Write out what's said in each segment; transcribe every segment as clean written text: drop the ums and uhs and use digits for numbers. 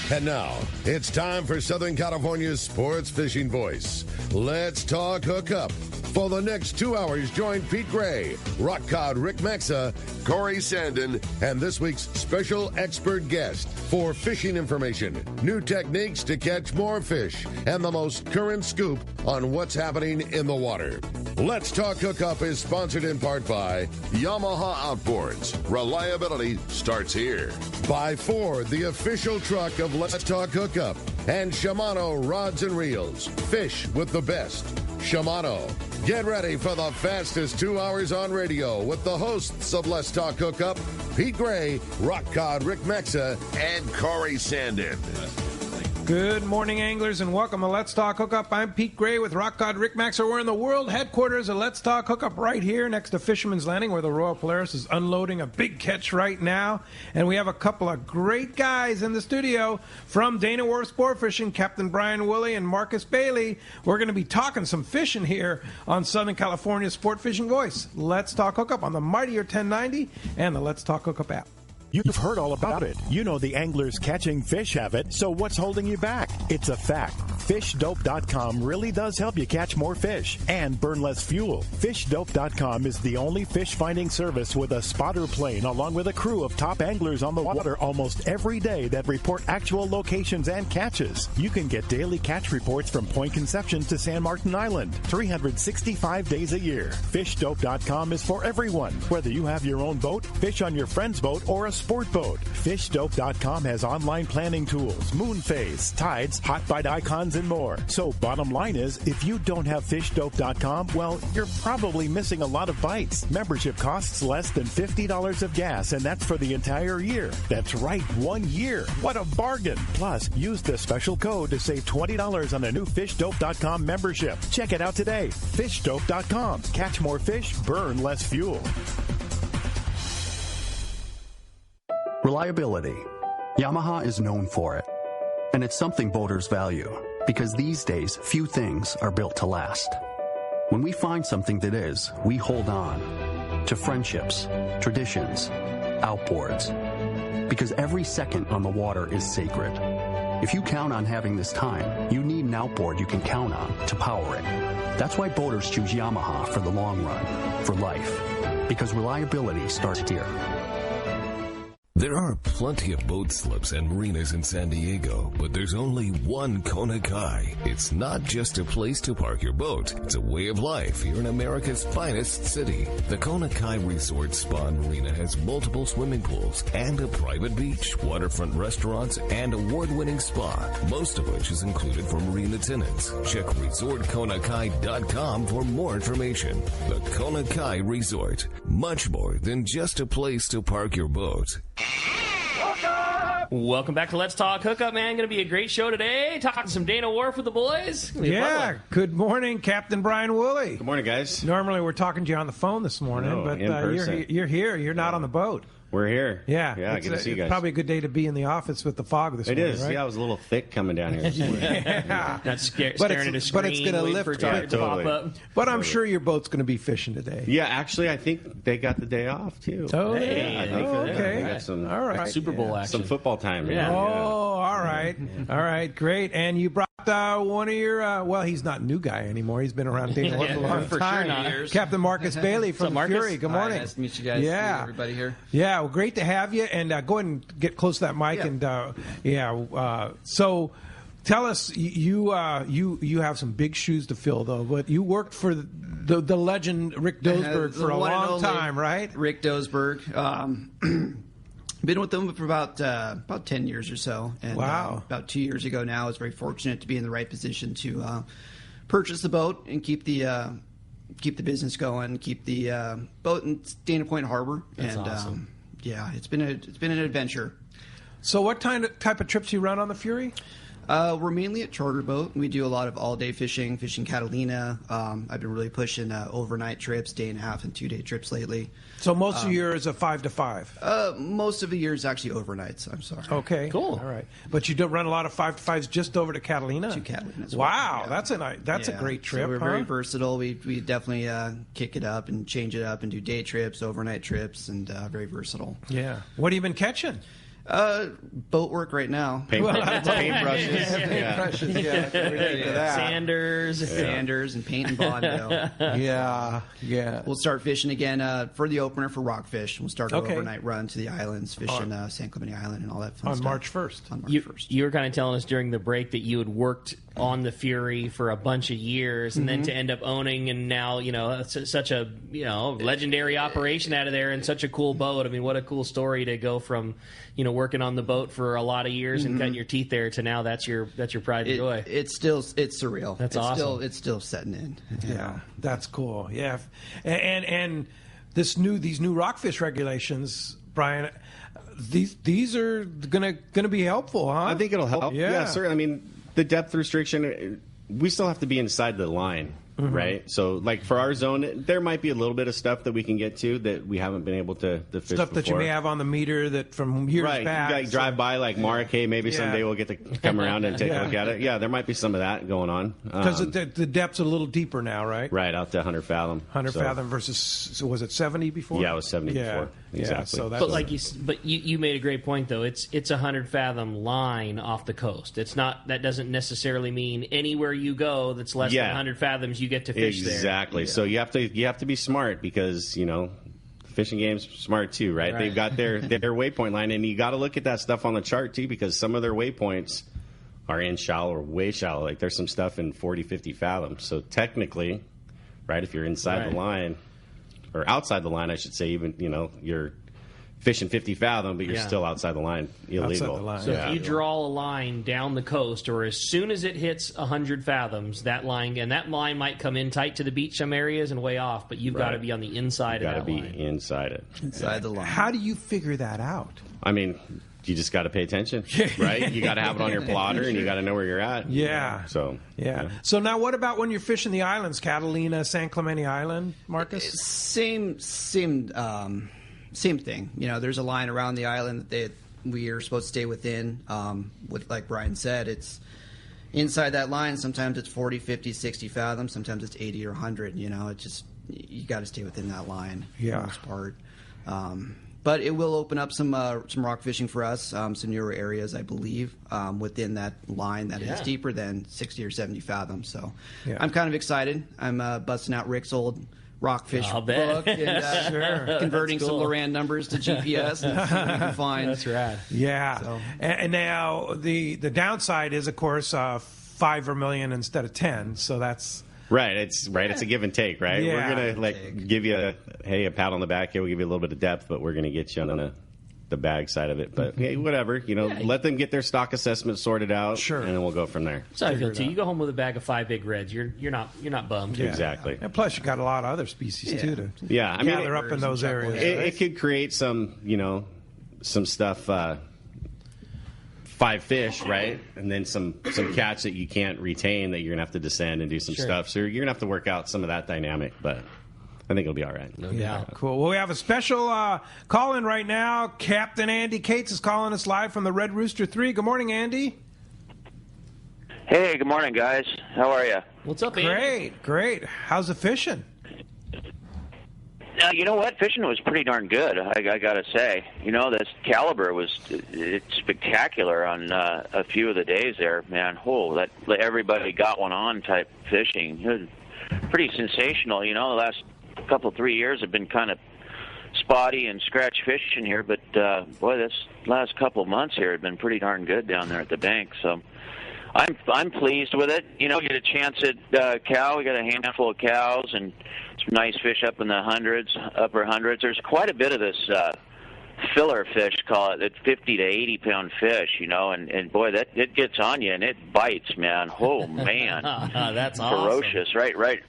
And now, it's time for Southern California's sports fishing voice. Let's talk hookup. For the next 2 hours, join Pete Gray, Rock Cod Rick Maxa, Corey Sandin, and this week's special expert guest for fishing information, new techniques to catch more fish, and the most current scoop on what's happening in the water. Let's Talk Hookup is sponsored in part by Yamaha Outboards. Reliability starts here. By Ford, the official truck of Let's Talk Hookup. And Shimano Rods and Reels. Fish with the best. Shimano. Get ready for the fastest 2 hours on radio with the hosts of Let's Talk Hookup, Pete Gray, Rock Cod Rick Maxa, and Corey Sandin. Good morning, anglers, and welcome to Let's Talk Hookup. I'm Pete Gray with Rock Cod Rick Maxa. We're in the world headquarters of Let's Talk Hookup right here next to Fisherman's Landing, where the Royal Polaris is unloading a big catch right now. And we have a couple of great guys in the studio from Dana Wharf Sportfishing, Captain Brian Woolley and Marcus Bailey. We're going to be talking some fishing here on Southern California's Sport Fishing Voice. Let's Talk Hookup on the Mightier 1090 and the Let's Talk Hookup app. You've heard all about it. You know the anglers catching fish have it, so what's holding you back? It's a fact. FishDope.com really does help you catch more fish and burn less fuel. FishDope.com is the only fish finding service with a spotter plane along with a crew of top anglers on the water almost every day that report actual locations and catches. You can get daily catch reports from Point Conception to San Martin Island, 365 days a year. FishDope.com is for everyone, whether you have your own boat, fish on your friend's boat, or a sport boat. FishDope.com has online planning tools, moon phase, tides, hot bite icons, and more. So bottom line is, if you don't have FishDope.com, well, you're probably missing a lot of bites. Membership costs less than $50 of gas, and that's for the entire year. That's right, 1 year. What a bargain. Plus, use the special code to save $20 on a new FishDope.com membership. Check it out today. FishDope.com. Catch more fish, burn less fuel. Reliability. Yamaha is known for it. And it's something boaters value, because these days, few things are built to last. When we find something that is, we hold on to friendships, traditions, outboards. Because every second on the water is sacred. If you count on having this time, you need an outboard you can count on to power it. That's why boaters choose Yamaha for the long run, for life. Because reliability starts here. There are plenty of boat slips and marinas in San Diego, but there's only one Kona Kai. It's not just a place to park your boat. It's a way of life here in America's finest city. The Kona Kai Resort Spa and Marina has multiple swimming pools and a private beach, waterfront restaurants, and award-winning spa, most of which is included for marine attendants. Check resortkonakai.com for more information. The Kona Kai Resort, much more than just a place to park your boat. Welcome back to Let's Talk Hookup, man. Going to be a great show today. Talking some Dana Wharf with the boys. Yeah, good morning, Captain Brian Woolley. Good morning, guys. Normally we're talking to you on the phone this morning, but you're here. You're not on the boat. We're here. Yeah, good to see you guys. Probably a good day to be in the office with the fog this morning. It is. Right? Yeah, I was a little thick coming down here this morning. Yeah. Not staring at a screen, but it's going to lift for it to pop up. But I'm sure your boat's going to be fishing today. Yeah, actually, I think they got the day off, too. Oh, hey, I think okay. They got some, all right. Super Bowl action. Some football time. Yeah. Oh, all right. All right, great. And you brought one of your, well, he's not a new guy anymore. He's been around Dana Wharf a long for time. sure, years. Captain Marcus Bailey from Fury. Good morning. Hi, nice to meet you guys. Yeah. See everybody here. Yeah, well, great to have you. And go ahead and get close to that mic. Yeah. And so tell us, you have some big shoes to fill, though. But you worked for the legend Rick Dosberg for a long time, right? Rick Dosberg. Been with them for about 10 years or so. And, wow. About 2 years ago now, I was very fortunate to be in the right position to purchase the boat and keep the business going, keep the boat in Dana Point Harbor. That's awesome. Yeah, it's been an adventure. So what type of trips you run on the Fury? We're mainly a charter boat. We do a lot of all-day fishing Catalina. I've been really pushing overnight trips, day and a half and 2-day trips lately. So most of the year is a 5 to 5? Most of the year is actually overnights, I'm sorry. Okay. Cool. All right. But you don't run a lot of 5 to 5s just over to Catalina? To Catalina as well. Wow. Yeah. That's a great trip, so we're very versatile. We definitely kick it up and change it up and do day trips, overnight trips, and very versatile. Yeah. What have you been catching? Boat work right now. Paintbrushes. Paintbrushes, yeah. Sanders and paint and Vaudeville. Yeah. We'll start fishing again for the opener for rockfish. We'll start our Okay. overnight run to the islands, fishing San Clemente Island and all that fun On stuff. March 1st. On March 1st. You were kind of telling us during the break that you had worked on the Fury for a bunch of years, and then to end up owning, and now such a legendary operation out of there, and such a cool boat. I mean, what a cool story to go from working on the boat for a lot of years and cutting your teeth there to now that's your pride and joy. It's surreal. That's it's awesome. It's still setting in. Yeah, that's cool. Yeah, and these new rockfish regulations, Brian. These are gonna be helpful, huh? I think it'll help. Yeah, certainly. I mean, the depth restriction, we still have to be inside the line, right? So, like for our zone, there might be a little bit of stuff that we can get to that we haven't been able to fish stuff that you before. may have on the meter that from years right. back. Like drive by like Marquet, maybe someday we'll get to come around and take a look at it. Yeah, there might be some of that going on. Because the depth's a little deeper now, right? Right, out to 100 fathom. 100 fathom versus, so was it 70 before? Yeah, it was 70 before. Exactly. So that's, but you made a great point though. It's a 100 fathom line off the coast. It's not, that doesn't necessarily mean anywhere you go that's less than 100 fathoms you get to fish there. Exactly. So you have to be smart because the fishing game's smart too, right? They've got their waypoint line, and you got to look at that stuff on the chart too, because some of their waypoints are in shallow or way shallow. Like there's some stuff in 40, 50 fathoms. So technically, right, if you're inside the line, or outside the line, I should say, even, you're fishing 50 fathom, but you're still outside the line, illegal. Outside the line. So if you draw a line down the coast, or as soon as it hits 100 fathoms, that line might come in tight to the beach some areas and way off, but you've got to be on the inside of that line. Got to be inside it. Inside the line. How do you figure that out? I mean, you just got to pay attention, right? You got to have it on your plotter, and you got to know where you're at. Yeah. So So now, what about when you're fishing the islands, Catalina, San Clemente Island, Marcus? Same thing. There's a line around the island that we are supposed to stay within. Like Brian said, it's inside that line. Sometimes it's 40, 50, 60 fathoms. Sometimes it's 80 or 100. It's just you got to stay within that line for the most part. But it will open up some rock fishing for us, some newer areas, I believe, within that line that is deeper than 60 or 70 fathoms. So I'm kind of excited. I'm busting out Rick's old rockfish book and converting some Loran numbers to GPS and see what we can find. That's rad. Yeah. So. And now the downside is, of course, 5 vermilion instead of 10. So that's... Right, it's a give and take, right? Yeah. We're gonna give you a pat on the back here. We'll give you a little bit of depth, but we're gonna get you on the bag side of it. But hey, whatever, let them get their stock assessment sorted out, sure, and then we'll go from there. That's how I feel too. You go home with a bag of 5 big reds, you're not bummed. Yeah. Exactly. And plus, you got a lot of other species too to I mean, gather up in those areas. It could create some stuff. 5 fish, right? And then some catch that you can't retain that you're going to have to descend and do some stuff. So you're going to have to work out some of that dynamic, but I think it'll be all right. No doubt. Cool. Well, we have a special call-in right now. Captain Andy Cates is calling us live from the Red Rooster 3. Good morning, Andy. Hey, good morning, guys. How are you? What's up, Andy? Great. How's the fishing? You know what? Fishing was pretty darn good, I got to say. This caliber it's spectacular on a few of the days there, man. That everybody got one on type fishing. It was pretty sensational. The last couple, 3 years have been kind of spotty and scratch fishing here, but boy, this last couple of months here have been pretty darn good down there at the bank. So I'm pleased with it. We get a chance at cow. We got a handful of cows and some nice fish up in the upper hundreds. There's quite a bit of this filler fish, call it, that 50 to 80 pound fish, and boy, that it gets on you and it bites, man. Oh man, that's ferocious, awesome. Right.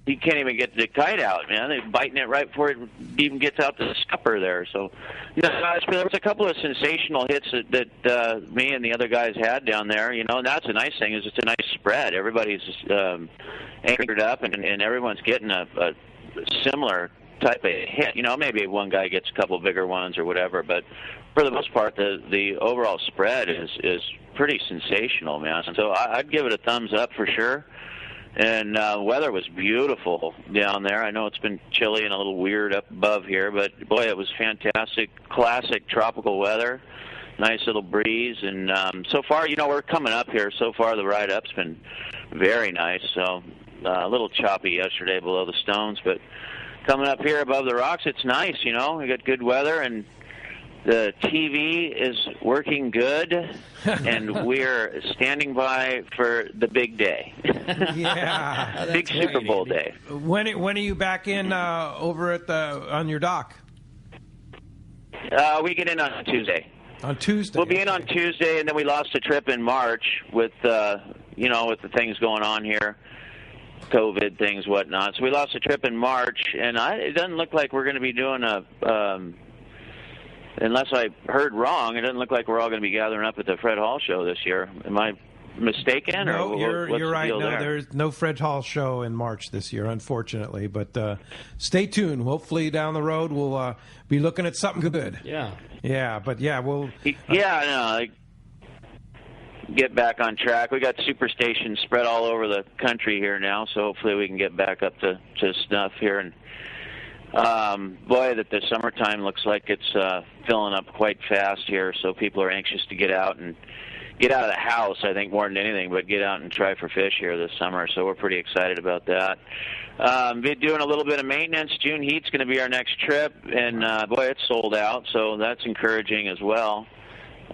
You can't even get the kite out, man. They're biting it right before it even gets out to the scupper there. So, there was a couple of sensational hits that me and the other guys had down there, and that's a nice thing, is it's a nice spread. Everybody's anchored up, and everyone's getting a similar type of hit. Maybe one guy gets a couple bigger ones or whatever, but for the most part, the overall spread is pretty sensational, man. So I'd give it a thumbs up for sure. And weather was beautiful down there. I know it's been chilly and a little weird up above here, but boy, it was fantastic. Classic tropical weather. Nice little breeze. And so far, we're coming up here. So far, the ride-up's been very nice. So a little choppy yesterday below the stones, but coming up here above the rocks, it's nice, We got good weather, and the TV is working good, and we're standing by for the big day. Yeah, big Super Bowl day. When are you back in over at on your dock? We get in on Tuesday. On Tuesday. We'll be in on Tuesday, and then we lost a trip in March with with the things going on here, COVID things, whatnot. So we lost a trip in March, and it doesn't look like we're going to be doing unless I heard wrong, it doesn't look like we're all going to be gathering up at the Fred Hall show this year. Am I mistaken? No, or you're right. No, there? There's no Fred Hall show in March this year, unfortunately. But stay tuned. Hopefully down the road we'll be looking at something good. Yeah. Yeah, but we'll... get back on track. We got superstations spread all over the country here now, so hopefully we can get back up to snuff here. And boy, that the summertime looks like it's filling up quite fast here, so people are anxious to get out and get out of the house, I think, more than anything, but get out and try for fish here this summer, so we're pretty excited about that. Been doing a little bit of maintenance. June Heat's going to be our next trip, and boy, it's sold out, so that's encouraging as well.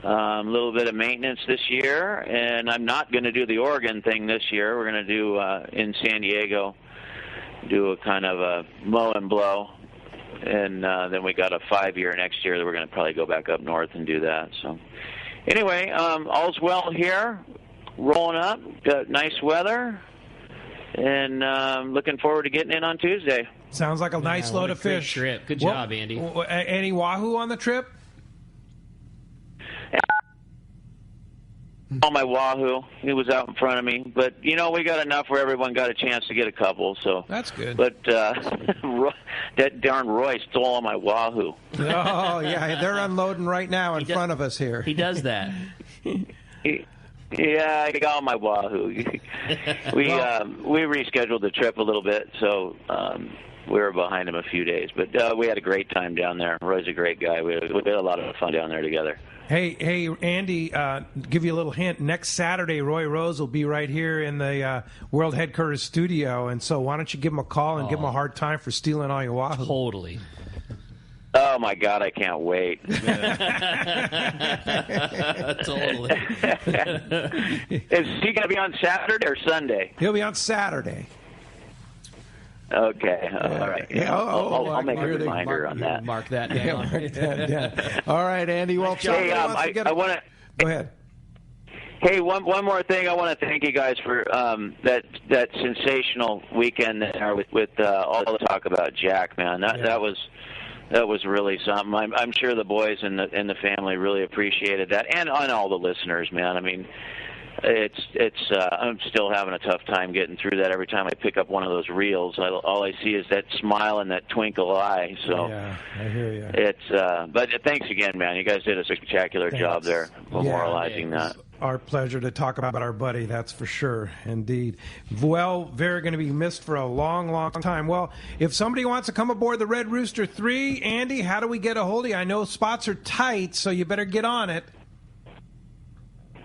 A little bit of maintenance this year, and I'm not going to do the Oregon thing this year. We're going to do in San Diego, do a kind of a mow and blow, and then we got a 5-year next year that we're going to probably go back up north and do that. So anyway, all's well here, rolling up, got nice weather, and looking forward to getting in on Tuesday. Sounds like a nice load of fish. Trip. Good job, Andy. Any wahoo on the trip? On my wahoo, he was out in front of me, but we got enough where everyone got a chance to get a couple. So that's good. But that darn Roy stole all my wahoo. Oh yeah, they're unloading right now in front of us here. He does that. Yeah, I got all my wahoo. We rescheduled the trip a little bit, so we were behind him a few days. But we had a great time down there. Roy's a great guy. We had a lot of fun down there together. Hey, Andy, give you a little hint. Next Saturday, Roy Rose will be right here in the World Headquarters studio, and so why don't you give him a call and give him a hard time for stealing all your wahoo? Totally. Oh, my God, I can't wait. Totally. Is he going to be on Saturday or Sunday? He'll be on Saturday. Okay, all right. Yeah, I'll make a reminder on that. Mark that down. All right, Andy. Well, hey, I want to go ahead. Hey, one more thing. I want to thank you guys for that sensational weekend there with all the talk about Jack, man. That was really something. I'm sure the boys and the family really appreciated that, and all the listeners, man. I mean, it's I'm still having a tough time getting through that every time I pick up one of those reels. All I see is that smile and that twinkle eye. So yeah, I hear you. It's but thanks again, man. You guys did a spectacular job there memorializing that. Our pleasure to talk about our buddy, that's for sure, indeed. Well, very going to be missed for a long, long time. Well, if somebody wants to come aboard the Red Rooster 3, Andy, how do we get a hold of you? I know spots are tight, so you better get on it.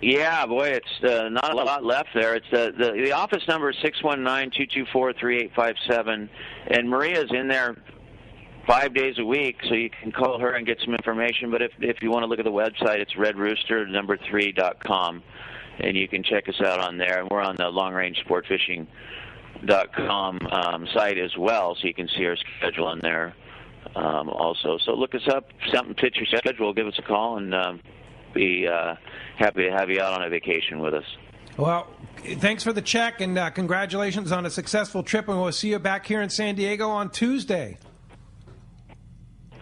Yeah, boy, it's not a lot left there. It's the office number is 619-224-3857, and Maria's in there 5 days a week, so you can call her and get some information. But if you want to look at the website, it's redrooster3.com, and you can check us out on there. And we're on the longrangesportfishing.com site as well, so you can see our schedule on there also. So look us up, something fits your schedule, give us a call, and be happy to have you out on a vacation with us. Well, thanks for the check, and congratulations on a successful trip, and we'll see you back here in San Diego on Tuesday.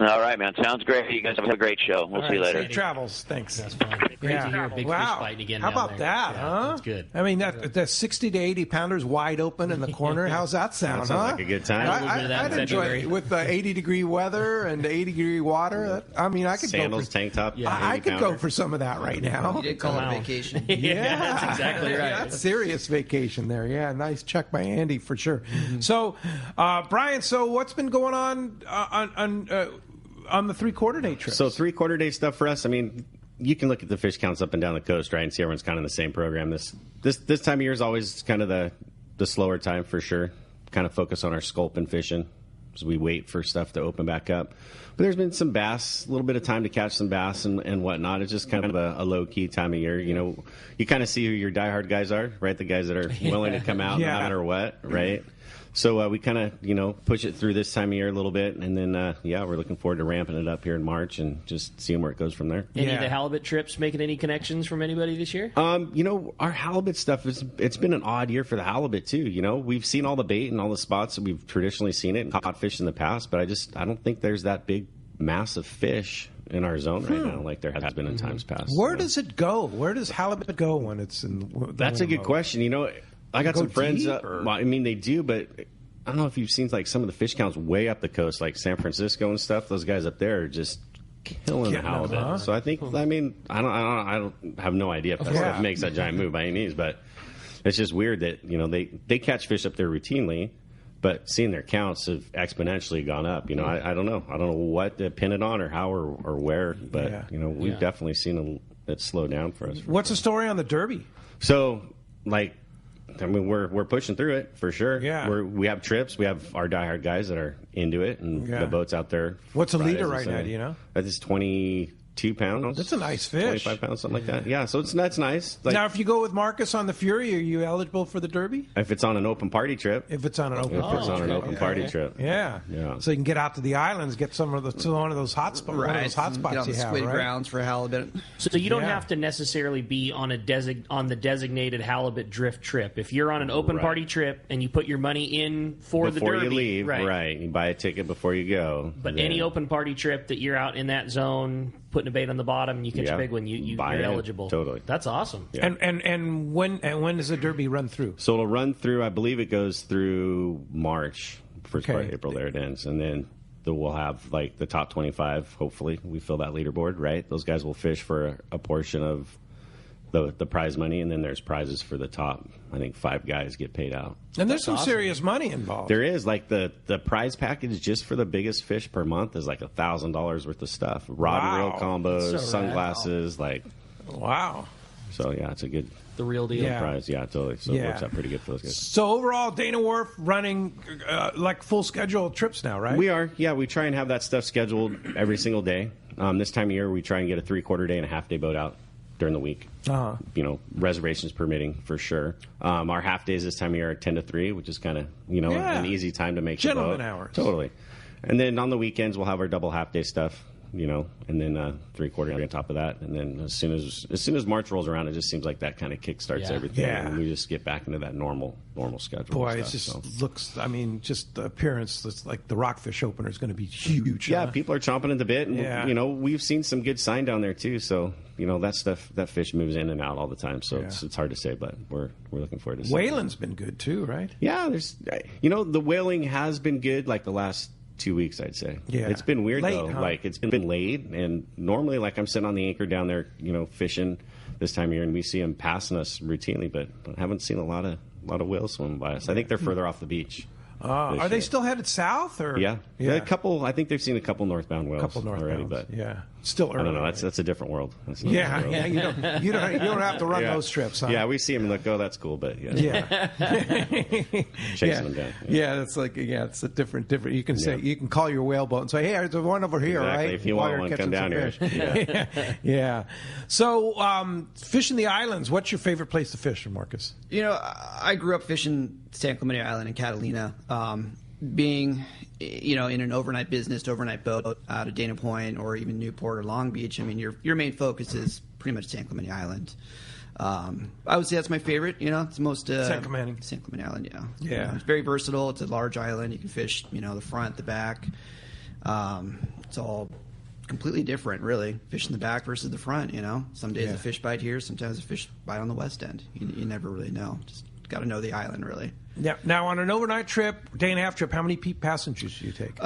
All right, man. Sounds great. You guys have a great show. We'll see you later. Safe travels. Thanks. That's fun. Great to hear a big fish fighting again. How down about there. that, huh? That's good. I mean, that 60 to 80 pounders wide open in the corner. How's that sound? That sounds like a good time. I'd enjoy it with the 80-degree weather and the 80-degree water. I mean, I could Sandals, go for, tank top. Yeah, I could go for some of that right now. You did call it a vacation. Yeah, that's exactly right. That's serious vacation there. Yeah, nice check by Andy for sure. So, Brian, what's been going on the 3/4 day trips? So 3/4 day stuff for us. I mean, you can look at the fish counts up and down the coast, right, and see everyone's kind of in the same program. This time of year is always kind of the slower time for sure. Kind of focus on our sculpin fishing as we wait for stuff to open back up. But there's been some bass, a little bit of time to catch some bass and whatnot. It's just kind of a low-key time of year. You know, you kind of see who your diehard guys are, right? The guys that are willing to come out no matter what, right? So we kind of, push it through this time of year a little bit. And then, we're looking forward to ramping it up here in March and just seeing where it goes from there. Any of the halibut trips making any connections from anybody this year? Our halibut stuff, it's been an odd year for the halibut, too. We've seen all the bait and all the spots that we've traditionally seen it and caught fish in the past. But I don't think there's that big, massive fish in our zone right now like there has been in times past. Where does it go? Where does halibut go when it's in That's a good question. I got some friends. They do, but I don't know if you've seen like some of the fish counts way up the coast, like San Francisco and stuff. Those guys up there are just killing the halibut. Huh? So I think, I don't have no idea if that stuff makes that giant move by any means, but it's just weird that they catch fish up there routinely, but seeing their counts have exponentially gone up. I don't know. I don't know what to pin it on or how or where, but we've definitely seen it slow down for us. What's the story on the Derby? So we're pushing through it for sure. Yeah. We have trips. We have our diehard guys that are into it, and the boat's out there. What's the leader right now? Do you know? That is 22 pounds. That's a nice fish. 25 pounds, something like that. Yeah, so that's nice. Now, if you go with Marcus on the Fury, are you eligible for the Derby? If it's on an open party trip. If it's on an open party trip. Yeah. So you can get out to the islands, get one of those hot spots. Right. One of those hot spots get on the squid grounds for halibut. So you don't have to necessarily be on on the designated halibut drift trip. If you're on an open party trip and you put your money in before the Derby, you leave, right? You buy a ticket before you go. But any open party trip that you're out in that zone, putting a bait on the bottom, and you catch a big one, you're eligible. Totally. That's awesome. Yeah. And when does the Derby run through? So it'll run through, I believe it goes through March, first part of April there it ends. And then we'll have like the top 25, hopefully. We fill that leaderboard, right? Those guys will fish for a portion of the prize money, and then there's prizes for the top. I think 5 guys get paid out. And there's some serious money involved. There is. Like the prize package just for the biggest fish per month is like $1,000 worth of stuff. Rod and reel combos, sunglasses, Wow. So yeah, it's a good the real deal prize. Yeah, totally. So it works out pretty good for those guys. So overall, Dana Wharf running like full schedule trips now, right? We are. Yeah, we try and have that stuff scheduled every single day. This time of year, we try and get a 3/4 day and a half day boat out during the week. Reservations permitting for sure. Our half days this time of year are 10 to 3, which is kind of an easy time to make gentleman the boat. hours. Totally. And then on the weekends we'll have our double half day stuff. And then 3/4 on top of that, and then as soon as March rolls around, it just seems like that kind of kickstarts everything, and we just get back into that normal schedule. Boy, it just looks. I mean, just the appearance. It's like the Rockfish opener is going to be huge. Yeah, people are chomping at the bit, and we've seen some good sign down there too. So that fish moves in and out all the time. So it's hard to say, but we're looking forward to. Whaling's been good too, right? Yeah, there's the whaling has been good like the last 2 weeks, I'd say. Yeah. It's been weird late, though. Huh? Like it's been late, and normally like I'm sitting on the anchor down there, fishing this time of year, and we see them passing us routinely, but I haven't seen a lot of whales swimming by us. I think they're further off the beach. Are they still headed south? Or yeah. A couple. I think they've seen a couple northbound whales already, but still early. I don't know. That's a different world. You don't have to run those trips. Huh? Yeah, we see them and look, oh, that's cool, but chasing them down. Yeah, that's like it's a different. You can say you can call your whale boat and say, hey, there's one over here, right? If you want one, come down here. Yeah. So fishing the islands. What's your favorite place to fish, Marcus? I grew up fishing San Clemente Island in Catalina. Being, in an overnight boat out of Dana Point or even Newport or Long Beach, I mean, your main focus is pretty much San Clemente Island. I would say that's my favorite. It's the most San Clemente Island. Yeah. It's very versatile. It's a large island. You can fish, the front, the back. it's all completely different, really. Fish in the back versus the front, Some days a fish bite here, sometimes a fish bite on the west end. You never really know. Just got to know the island, really. Yeah. Now, on an overnight trip, day and a half trip, how many passengers do you take?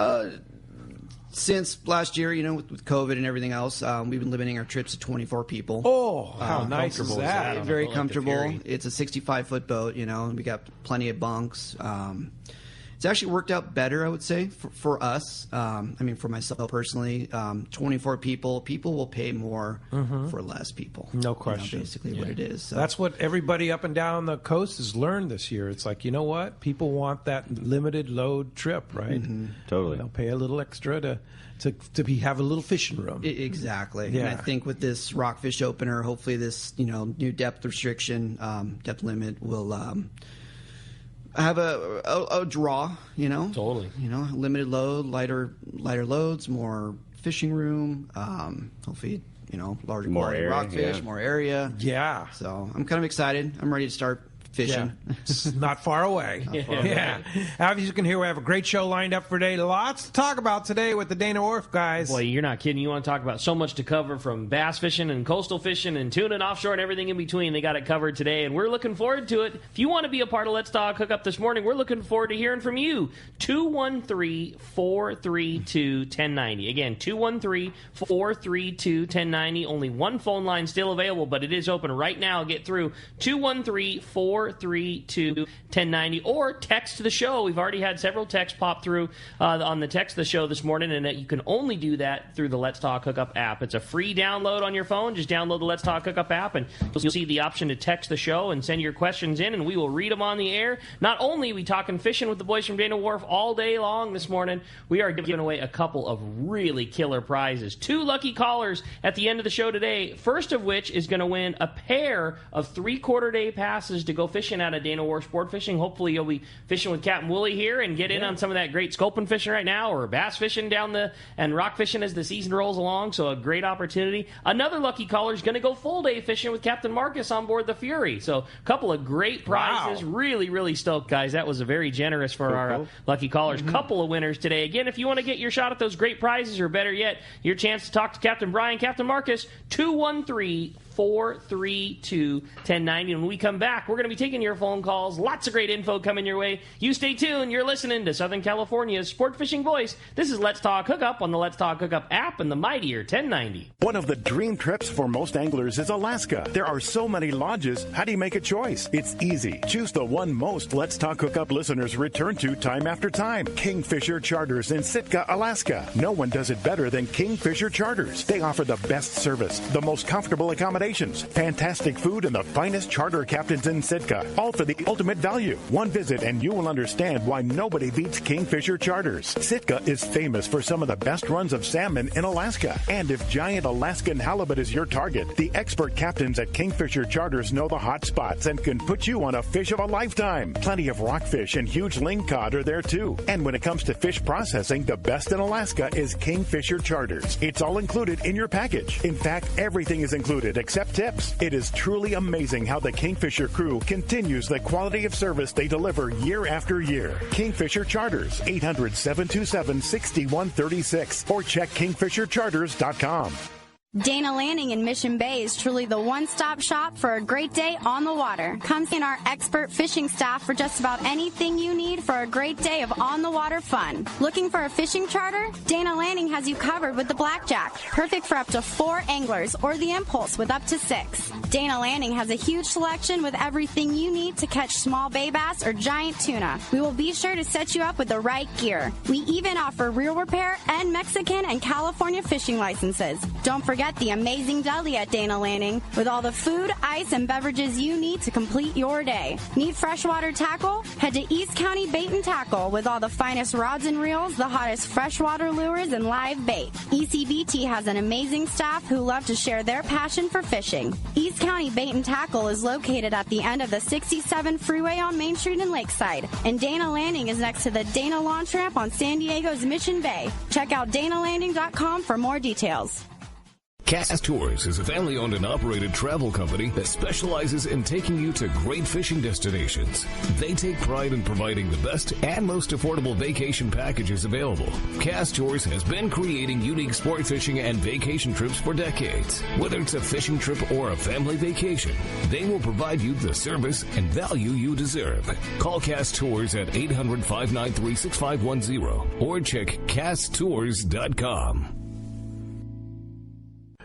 Since last year, with COVID and everything else, we've been limiting our trips to 24 people. Oh, how nice is that? Very comfortable. It's a 65-foot boat, and we got plenty of bunks. It's actually worked out better, I would say, for us. For myself personally, 24 people will pay more for less people. No question. Basically what it is. So. That's what everybody up and down the coast has learned this year. It's like, you know what? People want that limited load trip, right? Mm-hmm. Totally. They'll pay a little extra to have a little fishing room. Exactly. Yeah. And I think with this rockfish opener, hopefully this new depth restriction, depth limit will have a draw, Totally. Limited load, lighter loads, more fishing room, hopefully, larger more quality area, rockfish, more area. Yeah. So I'm kind of excited. I'm ready to start fishing. Yeah. It's not far away. As you can hear, we have a great show lined up for today. Lots to talk about today with the Dana Wharf guys. Boy, you're not kidding. You want to talk about so much to cover, from bass fishing and coastal fishing and tuna and offshore and everything in between. They got it covered today, and we're looking forward to it. If you want to be a part of Let's Talk Hookup this morning, we're looking forward to hearing from you. 213-432-1090. Again, 213-432-1090. Only one phone line still available, but it is open right now. Get through 213-432-1090, or text the show. We've already had several texts pop through on the text of the show this morning, and you can only do that through the Let's Talk Hookup app. It's a free download on your phone. Just download the Let's Talk Hookup app, and you'll see the option to text the show and send your questions in, and we will read them on the air. Not only are we talking fishing with the boys from Dana Wharf all day long this morning, we are giving away a couple of really killer prizes. 2 lucky callers at the end of the show today, first of which is going to win a pair of 3-quarter-day passes to go fishing out of Dana Wharf Sport Fishing. Hopefully you'll be fishing with Captain Woolley here and get in on some of that great sculpin fishing right now, or bass fishing and rock fishing as the season rolls along. So a great opportunity. Another lucky caller is going to go full day fishing with Captain Marcus on board the Fury. So a couple of great prizes. Wow. Really, really stoked, guys. That was very generous for our lucky callers. Couple of winners today. Again, if you want to get your shot at those great prizes, or better yet, your chance to talk to Captain Brian, Captain Marcus, 213-432-1090. When we come back, we're going to be taking your phone calls. Lots of great info coming your way. You stay tuned. You're listening to Southern California's sport fishing voice. This is Let's Talk Hookup on the Let's Talk Hookup app and the mightier 1090. One of the dream trips for most anglers is Alaska. There are so many lodges. How do you make a choice? It's easy. Choose the one most Let's Talk Hookup listeners return to time after time. Kingfisher Charters in Sitka, Alaska. No one does it better than Kingfisher Charters. They offer the best service, the most comfortable accommodations, fantastic food, and the finest charter captains in Sitka. All for the ultimate value. One visit and you will understand why nobody beats Kingfisher Charters. Sitka is famous for some of the best runs of salmon in Alaska. And if giant Alaskan halibut is your target, the expert captains at Kingfisher Charters know the hot spots and can put you on a fish of a lifetime. Plenty of rockfish and huge lingcod are there too. And when it comes to fish processing, the best in Alaska is Kingfisher Charters. It's all included in your package. In fact, everything is included except tips. It is truly amazing how the Kingfisher crew continues the quality of service they deliver year after year. Kingfisher Charters, 800-727-6136, or check kingfishercharters.com. Dana Landing in Mission Bay is truly the one-stop shop for a great day on the water. Come see our expert fishing staff for just about anything you need for a great day of on-the-water fun. Looking for a fishing charter? Dana Landing has you covered with the Blackjack, perfect for up to 4 anglers, or the Impulse with up to 6. Dana Landing has a huge selection with everything you need to catch small bay bass or giant tuna. We will be sure to set you up with the right gear. We even offer reel repair and Mexican and California fishing licenses. Don't forget the amazing deli at Dana Landing with all the food, ice, and beverages you need to complete your day. Need freshwater tackle? Head to East County Bait and Tackle with all the finest rods and reels, the hottest freshwater lures, and live bait. ECBT has an amazing staff who love to share their passion for fishing. East County Bait and Tackle is located at the end of the 67 freeway on Main Street in Lakeside, and Dana Landing is next to the Dana Launch Ramp on San Diego's Mission Bay. Check out danalanding.com for more details. Cast Tours is a family-owned and operated travel company that specializes in taking you to great fishing destinations. They take pride in providing the best and most affordable vacation packages available. Cast Tours has been creating unique sport fishing and vacation trips for decades. Whether it's a fishing trip or a family vacation, they will provide you the service and value you deserve. Call Cast Tours at 800-593-6510 or check casttours.com.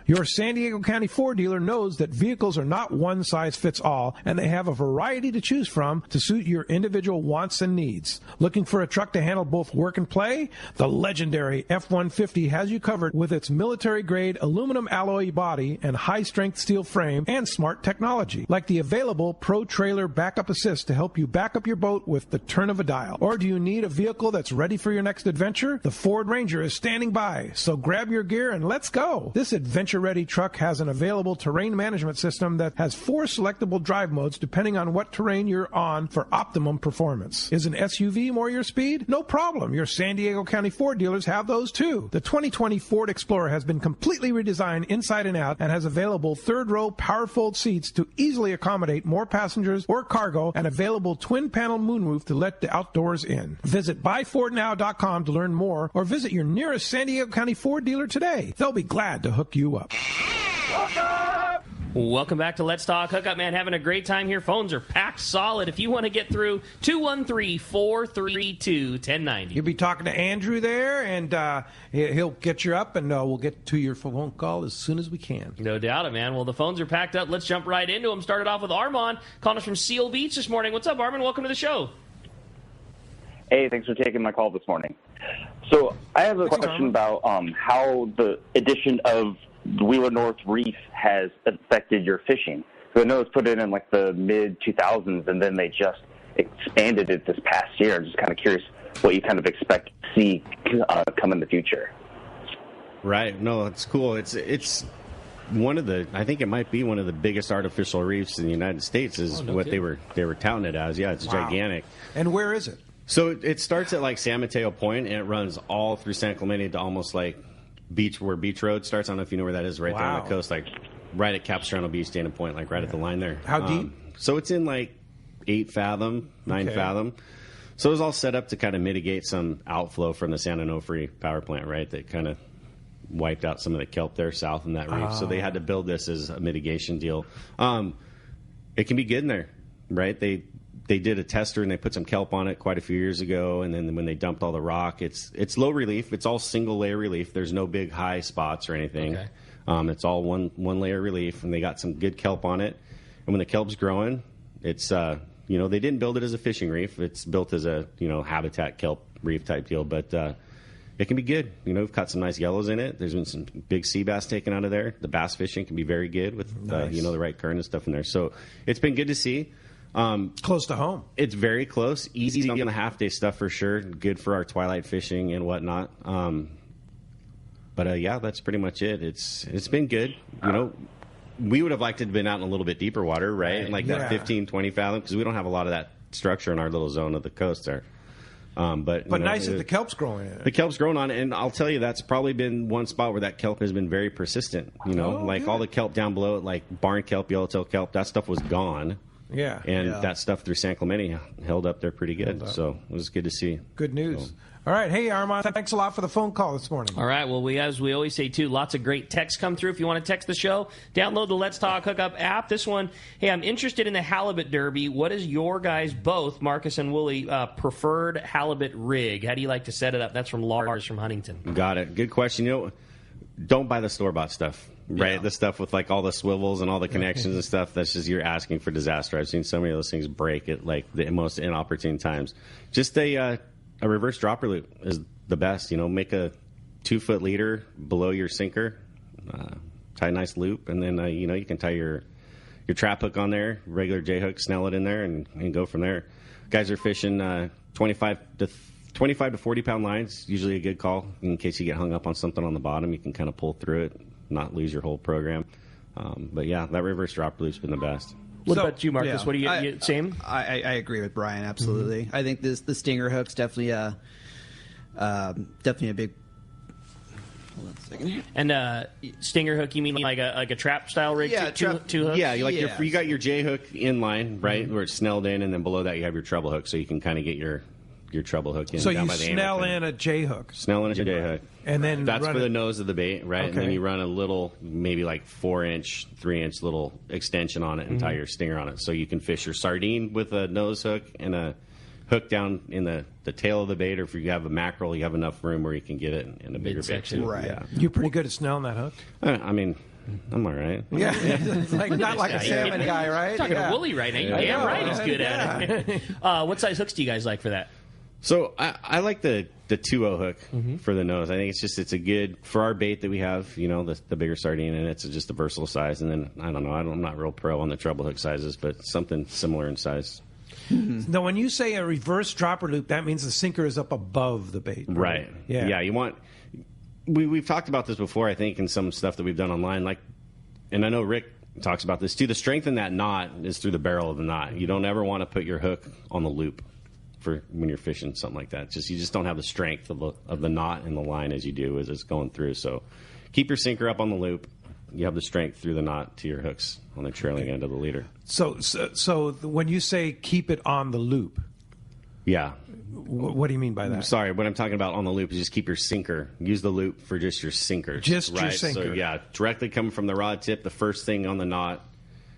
Your San Diego County Ford dealer knows that vehicles are not one size fits all, and they have a variety to choose from to suit your individual wants and needs. Looking for a truck to handle both work and play? The legendary F-150 has you covered with its military-grade aluminum alloy body and high-strength steel frame and smart technology, like the available Pro Trailer Backup Assist to help you back up your boat with the turn of a dial. Or do you need a vehicle that's ready for your next adventure? The Ford Ranger is standing by, so grab your gear and let's go. This adventure-ready truck has an available terrain management system that has 4 selectable drive modes depending on what terrain you're on for optimum performance. Is an SUV more your speed? No problem. Your San Diego County Ford dealers have those too. The 2020 Ford Explorer has been completely redesigned inside and out and has available third-row power-fold seats to easily accommodate more passengers or cargo and available twin-panel moonroof to let the outdoors in. Visit buyfordnow.com to learn more or visit your nearest San Diego County Ford dealer today. They'll be glad to hook you up. Welcome back to Let's Talk Hookup, man. Having a great time here. Phones are packed solid. If you want to get through, 213-432-1090. You'll be talking to Andrew there, and he'll get you up, and we'll get to your phone call as soon as we can. No doubt it, man. Well, the phones are packed up. Let's jump right into them. Started off with Armand, calling us from Seal Beach this morning. What's up, Armand? Welcome to the show. Hey, thanks for taking my call this morning. So I have a question about how the addition of Wheeler North Reef has affected your fishing. So I know it's put in like the mid-2000s, and then they just expanded it this past year. I'm just kind of curious what you kind of expect to see come in the future. Right. No, it's cool. It's one of the, I think it might be one of the biggest artificial reefs in the United States is what they were touting it as. Yeah, it's gigantic. And where is it? So it starts at like San Mateo Point, and it runs all through San Clemente to almost like where Beach Road starts. I don't know if you know where that is, right there on the coast, like right at Capistrano Beach, Dana Point, like right at the line there. How deep? So it's in like 8 fathom, 9 fathom. So it was all set up to kind of mitigate some outflow from the San Onofre power plant, right? That kind of wiped out some of the kelp there south in that reef. So they had to build this as a mitigation deal. It can be good in there, right? They did a tester and they put some kelp on it quite a few years ago, and then when they dumped all the rock, it's low relief. It's all single layer relief. There's no big high spots or anything. Okay. It's all one layer relief, and they got some good kelp on it. And when the kelp's growing, it's they didn't build it as a fishing reef. It's built as a habitat kelp reef type deal, but it can be good. We've caught some nice yellows in it. There's been some big sea bass taken out of there. The bass fishing can be very good with the right current and stuff in there. So it's been good to see. Close to home. It's very close. Easy on the half-day stuff for sure. Good for our twilight fishing and whatnot. But that's pretty much it. It's been good. We would have liked to have been out in a little bit deeper water, right? Like that 15, 20 fathom, because we don't have a lot of that structure in our little zone of the coast there. But nice that the kelp's growing in it. The kelp's grown on, and I'll tell you, that's probably been one spot where that kelp has been very persistent. All the kelp down below it, like barn kelp, yellowtail kelp, that stuff was gone. Yeah. And that stuff through San Clemente held up there pretty good. So it was good to see. Good news. So. All right. Hey, Armand, thanks a lot for the phone call this morning. All right. Well, as we always say, too, lots of great texts come through. If you want to text the show, download the Let's Talk Hookup app. This one, hey, I'm interested in the halibut derby. What is your guys, both, Marcus and Woolley, preferred halibut rig? How do you like to set it up? That's from Lars from Huntington. Got it. Good question. Don't buy the store-bought stuff. Right, the stuff with like all the swivels and all the connections and stuff. That's just you're asking for disaster. I've seen so many of those things break at like the most inopportune times. Just a reverse dropper loop is the best. Make a 2-foot leader below your sinker, tie a nice loop, and then you can tie your trap hook on there, regular J hook, snell it in there, and go from there. Guys are fishing 25 to 40 pound lines. Usually a good call in case you get hung up on something on the bottom. You can kind of pull through it, not lose your whole program. But that reverse drop loop's been the best. What about you, Marcus? What do you same? I agree with Brian absolutely. I think the stinger hook's definitely a big Hold on a second. And stinger hook, you mean like a trap style rig? Yeah, two hooks. Yeah, you got your J hook in line, right, where it's snelled in, and then below that you have your treble hook, so you can kind of get your treble hook in. So down you by the snell in a J hook. Snell in a J hook, and then that's for the nose of the bait, right? Okay. And then you run a little, maybe like 4-inch, 3-inch little extension on it, and tie your stinger on it, so you can fish your sardine with a nose hook and a hook down in the tail of the bait, or if you have a mackerel, you have enough room where you can get it in a bigger bait too. Right. Yeah. You're pretty good at snelling that hook. I mean, I'm all right. Yeah, it's like not like a salmon guy, right? Talking to Woolley right now. You're damn right he's good at it. What size hooks do you guys like for that? So I like the 2-0 hook for the nose. I think it's a good for our bait that we have. You know, the bigger sardine, and it's just a versatile size. And then I don't know. I'm not real pro on the treble hook sizes, but something similar in size. Now, when you say a reverse dropper loop, that means the sinker is up above the bait. Right. Yeah. You want. We've talked about this before, I think, in some stuff that we've done online. And I know Rick talks about this too. The strength in that knot is through the barrel of the knot. You don't ever want to put your hook on the loop for when you're fishing something like that. You just don't have the strength of the knot in the line as you do as it's going through. So keep your sinker up on the loop. You have the strength through the knot to your hooks on the trailing end of the leader. So when you say keep it on the loop, yeah. What do you mean by that? Sorry, what I'm talking about on the loop is just keep your sinker. Use the loop for just your sinker. Just right? your sinker. So, yeah, directly coming from the rod tip, the first thing on the knot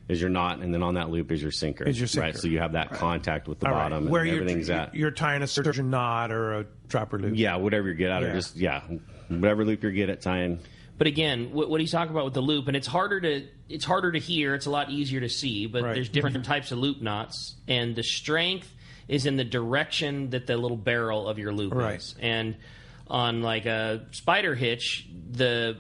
is your knot, and then on that loop is your sinker. Right, so you have that contact with the bottom, where and everything's at. You're tying a sturgeon knot or a dropper loop. Yeah, whatever you get out of just, whatever loop you're good at tying. But again, what he's talking about with the loop, and it's harder to hear. It's a lot easier to see, but there's different types of loop knots, and the strength is in the direction that the little barrel of your loop is. And on like a spider hitch, the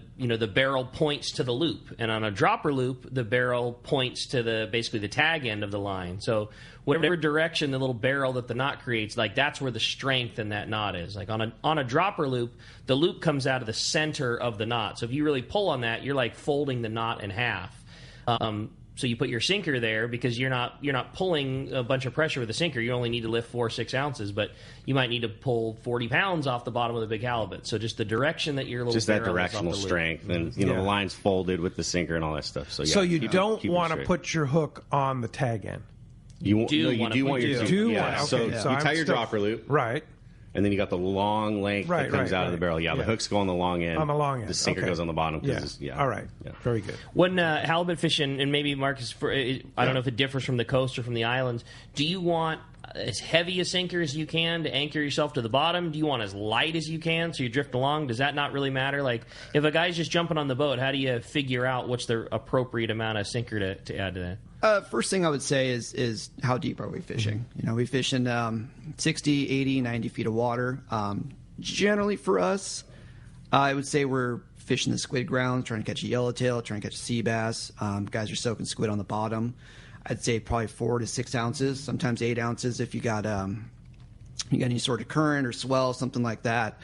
barrel points to the loop, and on a dropper loop, the barrel points to basically the tag end of the line. So whatever direction the little barrel that the knot creates, like that's where the strength in that knot is. Like on a dropper loop, the loop comes out of the center of the knot. So if you really pull on that, you're like folding the knot in half. So you put your sinker there because you're not pulling a bunch of pressure with the sinker. You only need to lift 4 or 6 ounces, but you might need to pull 40 pounds off the bottom of the big halibut. So just the direction that your little just that directional strength, and the line's folded with the sinker and all that stuff. So you don't want to put your hook on the tag end. You do want your sinker. So you tie your dropper loop, right? And then you got the long length that comes out of the barrel. Yeah, the hooks go on the long end. On the long end. The sinker goes on the bottom. All right. Yeah. Very good. When halibut fishing, and maybe Marcus, I don't know if it differs from the coast or from the islands, do you want as heavy a sinker as you can to anchor yourself to the bottom? Do you want as light as you can so you drift along? Does that not really matter? Like, if a guy's just jumping on the boat, how do you figure out what's the appropriate amount of sinker to add to that? First thing I would say is how deep are we fishing? We fish in 60, 80, 90 feet of water. Generally for us, I would say we're fishing the squid grounds, trying to catch a yellowtail, trying to catch a sea bass. Guys are soaking squid on the bottom. I'd say probably 4 to 6 ounces, sometimes 8 ounces if you got any sort of current or swell, something like that.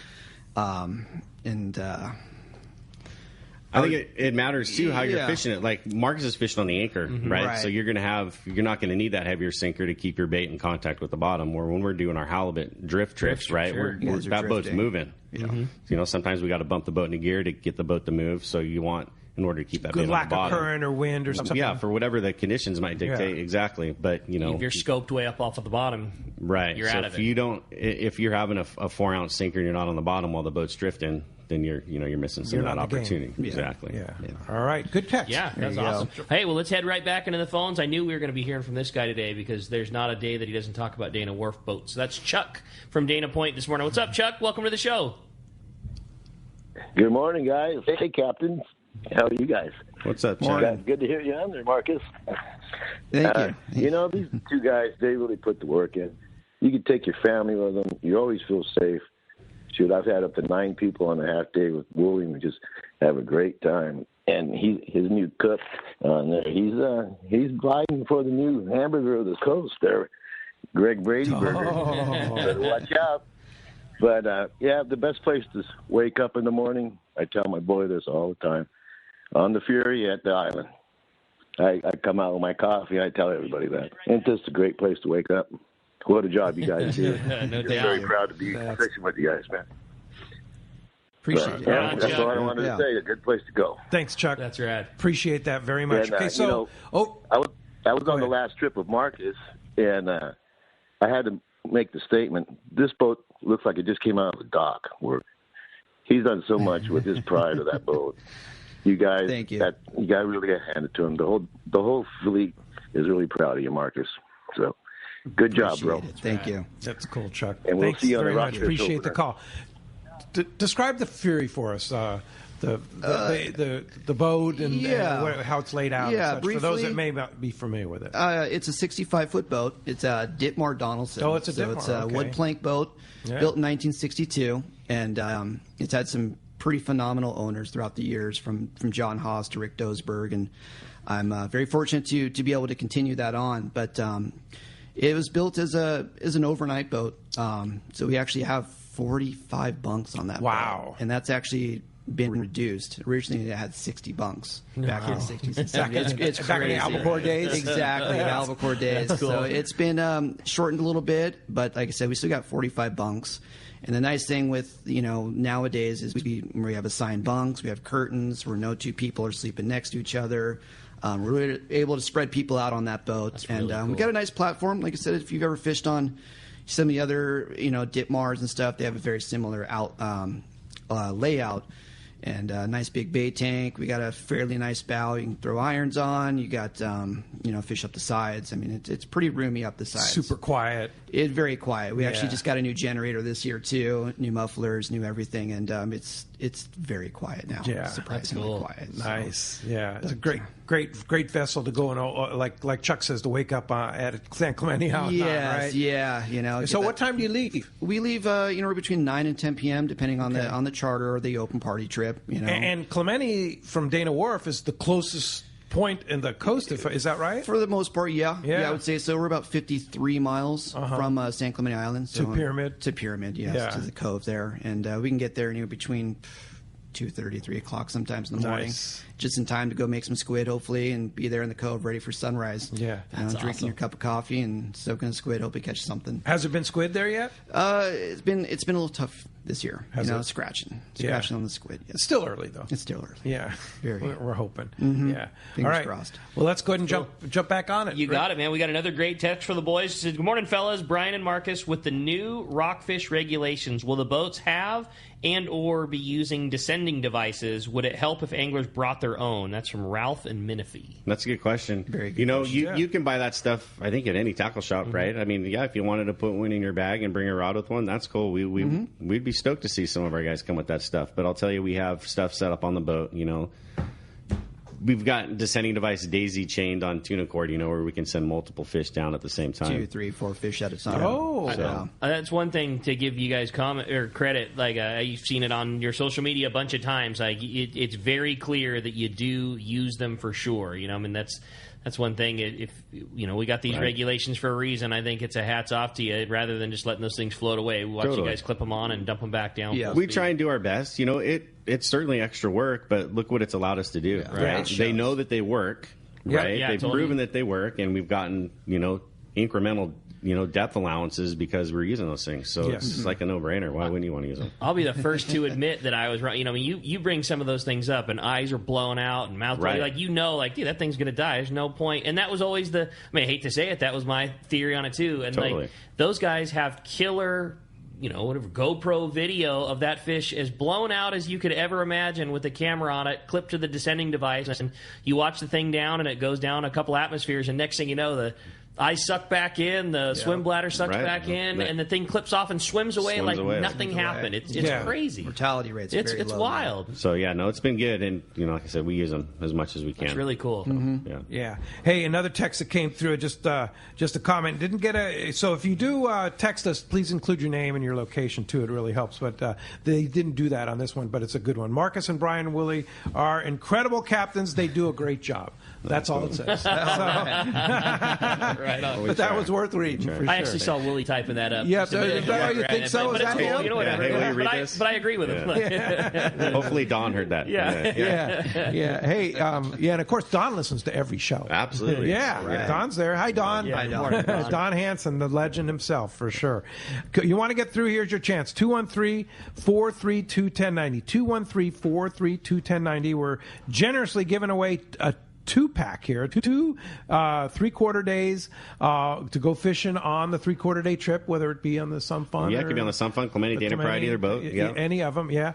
I think it matters too how you're fishing it. Like Marcus is fishing on the anchor, right? So you're not going to need that heavier sinker to keep your bait in contact with the bottom. Where when we're doing our halibut drift trips, right, that boat's moving. Sometimes we got to bump the boat into gear to get the boat to move. So you want, in order to keep that bait on the bottom, lack of current or wind or something. Yeah, for whatever the conditions might dictate, exactly. But if you're scoped way up off of the bottom, right? You're out of it. If you're having a 4-ounce sinker and you're not on the bottom while the boat's drifting, then you're missing some of that opportunity. Exactly. Yeah. All right. Good catch. Yeah, that's awesome. Hey, well, let's head right back into the phones. I knew we were going to be hearing from this guy today because there's not a day that he doesn't talk about Dana Wharf boats. So that's Chuck from Dana Point this morning. What's up, Chuck? Welcome to the show. Good morning, guys. Hey, Captain. How are you guys? What's up, Chuck? Good to hear you on there, Marcus. Thank you. These two guys, they really put the work in. You can take your family with them. You always feel safe. Shoot, I've had up to 9 people on a half day with Woolley, and we just have a great time. And his new cook on there, he's vying for the new hamburger of the coast there, Greg Brady Burger. Better watch out. But, the best place to wake up in the morning, I tell my boy this all the time, on the Fury at the island. I come out with my coffee, I tell everybody that. Ain't this a great place to wake up? What a job you guys do. No doubt. Very proud to be fishing with you guys, man. Appreciate it. Yeah, that's all I wanted to say. A good place to go. Thanks, Chuck. That's rad. Appreciate that very much. And, okay, so I was on the last trip with Marcus, and I had to make the statement. This boat looks like it just came out of the dock. Where he's done so much with his pride of that boat. You guys, thank you. You got to really hand it to him. The whole fleet is really proud of you, Marcus. So, good job, bro. Thank you. That's cool, Chuck. And we'll Thanks see you on very the much. rock Appreciate the call. Describe the Fury for us. The boat and how it's laid out. Yeah, and such, briefly, for those that may not be familiar with it. It's a 65-foot boat. It's a Ditmar Donaldson. Oh, it's a so Ditmar. It's a wood plank boat built in 1962, and it's had some pretty phenomenal owners throughout the years, from John Haas to Rick Dosberg, and I'm very fortunate to be able to continue that on. But it was built as an overnight boat, so we actually have 45 bunks on that boat. And that's actually been reduced. Originally, it had 60 bunks back in the 60s and 70s. It's back in the crazy. Albacore days? Exactly, the Albacore days. That's cool. So it's been shortened a little bit, but like I said, we still got 45 bunks. And the nice thing with, nowadays is we have assigned bunks, we have curtains where no two people are sleeping next to each other. We're really able to spread people out on that boat. That's really cool. We got a nice platform. Like I said, if you've ever fished on some of the other, Ditmars and stuff, they have a very similar layout. And a nice big bait tank. We got a fairly nice bow you can throw irons on. You got, fish up the sides. I mean, it's pretty roomy up the sides. Super quiet. It's very quiet. We actually just got a new generator this year too, new mufflers, new everything, and it's very quiet now. Yeah, surprisingly quiet. So. Nice. Yeah, it's a great vessel to go and like Chuck says, to wake up at San Clemente Island. Yes, right? yeah. So what time do you leave? We leave, we're between 9 and 10 p.m. depending on the charter or the open party trip. And Clemente from Dana Wharf is the closest point in the coast. Is that right? For the most part, yeah. I would say so. We're about 53 miles from San Clemente Island. So to Pyramid? To Pyramid, yes, to the cove there. And we can get there between 2:30, 3 o'clock sometimes in the morning. Just in time to go make some squid, hopefully, and be there in the cove ready for sunrise. Yeah, that's drinking awesome. your cup of coffee and soaking a squid, hopefully catch something. Has it been squid there yet? It's been a little tough this year. Scratching on the squid. Yes. It's still early though. It's still early. Yeah, we're hoping. Mm-hmm. Yeah, fingers all right. crossed. Well, let's go ahead and jump back on it. You got it, man. We got another great text for the boys. It says, good morning, fellas. Brian and Marcus. With the new rockfish regulations, will the boats have and or be using descending devices? Would it help if anglers brought their own? That's from Ralph and Menifee. That's a good question. Very good question. You can buy that stuff, I think, at any tackle shop, right? I mean, if you wanted to put one in your bag and bring a rod with one, that's cool. We'd be stoked to see some of our guys come with that stuff. But I'll tell you, we have stuff set up on the boat, We've got descending device daisy chained on tuna cord, where we can send multiple fish down at the same time. 2, 3, 4 fish at a time. That's one thing to give you guys comment or credit. Like you've seen it on your social media a bunch of times. Like it's very clear that you do use them for sure. That's one thing. If we got these regulations for a reason, I think it's a hats off to you. Rather than just letting those things float away, we watch you guys clip them on and dump them back down. Yeah, we try and do our best. It's certainly extra work, but look what it's allowed us to do. Right? They know that they work. Right? They've proven that they work, and we've gotten incremental depth allowances because we're using those things. So it's like a no-brainer. Why wouldn't you want to use them? I'll be the first to admit that I was wrong. You bring some of those things up, and eyes are blown out, and mouth, dude, that thing's going to die. There's no point. And that was always I hate to say it, that was my theory on it too. And those guys have killer, GoPro video of that fish as blown out as you could ever imagine with a camera on it, clipped to the descending device, and you watch the thing down, and it goes down a couple atmospheres, and next thing you know, the eyes suck back in, the swim bladder sucks back in, and the thing clips off and swims away nothing happened. It's crazy. Mortality rates are very it's low. wild. So, it's been good. And, like I said, we use them as much as we can. It's really cool. Mm-hmm. Yeah. Hey, another text that came through, just a comment. Didn't get so if you do text us, please include your name and your location, too. It really helps. But they didn't do that on this one, but it's a good one. Marcus and Brian Woolley are incredible captains. They do a great job. That's all it says. Right on. But that was worth reading. For sure. I actually saw Woolley typing that up. Yeah, you think so? But it's cool. You know, whatever. Hey, will you read this? But I agree with him. Yeah. Hopefully Don heard that. Yeah. Hey, and of course Don listens to every show. Absolutely. Yeah, Don's there. Hi, Don. Yeah, Don. Don Hansen, the legend himself, for sure. You want to get through? Here's your chance. 213-432-1090. 213-432-1090. We're generously giving away a 2-pack here, two 3-quarter days to go fishing on the 3-quarter day trip, whether it be on the Sun Fun. Yeah, it could be on the Sun Fun, Clemente, Dana Pride, either boat. Yeah. Any of them, yeah.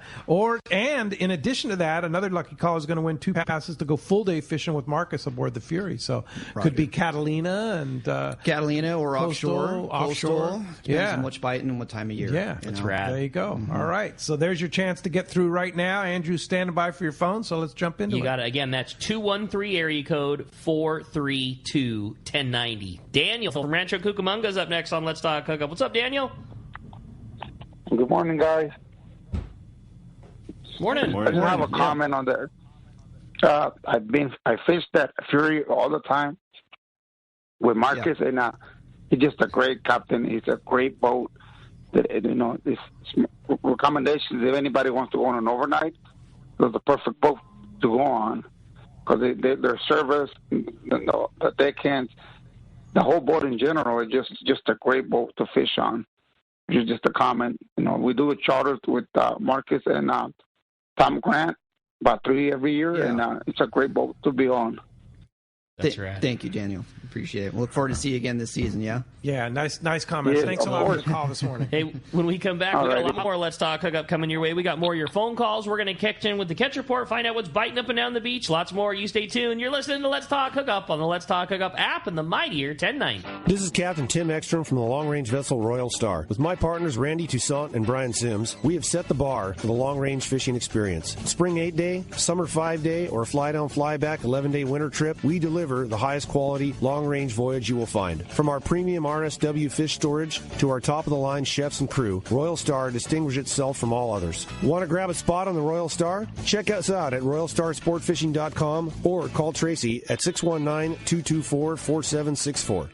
And in addition to that, another lucky caller is going to win 2 passes to go full day fishing with Marcus aboard the Fury. So could be Catalina and Catalina or coastal, offshore. Depends on which biting and what time of year. Yeah, that's rad. There you go. All right, so there's your chance to get through right now. Andrew's standing by for your phone, so let's jump into it. You got it. Again, that's 213 area code 432-1090. Daniel from Rancho Cucamonga is up next on Let's Talk Hookup. What's up, Daniel? Good morning, guys. Morning. I just have a comment on that. I fished that Fury all the time with Marcus, and he's just a great captain. He's a great boat. It's recommendations if anybody wants to go on an overnight. It was the perfect boat to go on. Because their service, the deckhands, the whole boat in general is just a great boat to fish on. It's just a comment. We do a charter with Marcus and Tom Grant, about 3 every year, and it's a great boat to be on. That's right. Thank you, Daniel. Appreciate it. We'll look forward to see you again this season, yeah? Yeah, nice comments. Yeah, Thanks a lot for the call this morning. Hey, when we come back, we got a lot more Let's Talk Hookup coming your way. We got more of your phone calls. We're going to catch in with the Catch Report, find out what's biting up and down the beach. Lots more. You stay tuned. You're listening to Let's Talk Hookup on the Let's Talk Hookup app and the mightier 1090. This is Captain Tim Ekstrom from the long-range vessel Royal Star. With my partners Randy Toussaint and Brian Sims, we have set the bar for the long-range fishing experience. Spring 8-day, summer 5-day, or a fly-down, fly-back 11-day winter trip, we deliver the highest quality long-range voyage you will find. From our premium RSW fish storage to our top-of-the-line chefs and crew, Royal Star distinguishes itself from all others. Want to grab a spot on the Royal Star? Check us out at RoyalStarSportFishing.com or call Tracy at 619-224-4764.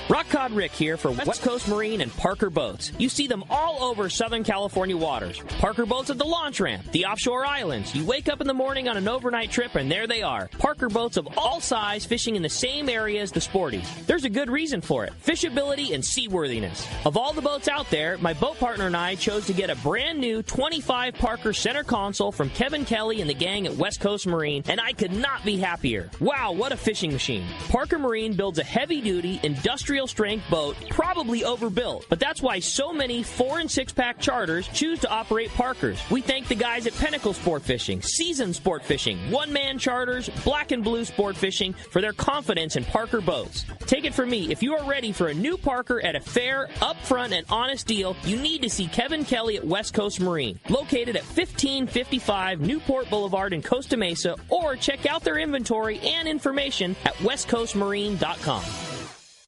Rock Cod Rick here for West Coast Marine and Parker Boats. You see them all over Southern California waters. Parker Boats at the launch ramp, the offshore islands. You wake up in the morning on an overnight trip and there they are. Parker Boats of all size fishing in the same area as the Sporties. There's a good reason for it. Fishability and seaworthiness. Of all the boats out there, my boat partner and I chose to get a brand new 25 Parker center console from Kevin Kelly and the gang at West Coast Marine, and I could not be happier. Wow, what a fishing machine. Parker Marine builds a heavy-duty, industrial strength boat, probably overbuilt, but that's why so many 4- and 6-pack charters choose to operate Parkers. We thank the guys at Pinnacle Sport Fishing, Seasoned Sport Fishing, One-Man Charters, Black and Blue Sport Fishing for their confidence in Parker boats. Take it from me, if you are ready for a new Parker at a fair, upfront, and honest deal, you need to see Kevin Kelly at West Coast Marine, located at 1555 Newport Boulevard in Costa Mesa, or check out their inventory and information at westcoastmarine.com.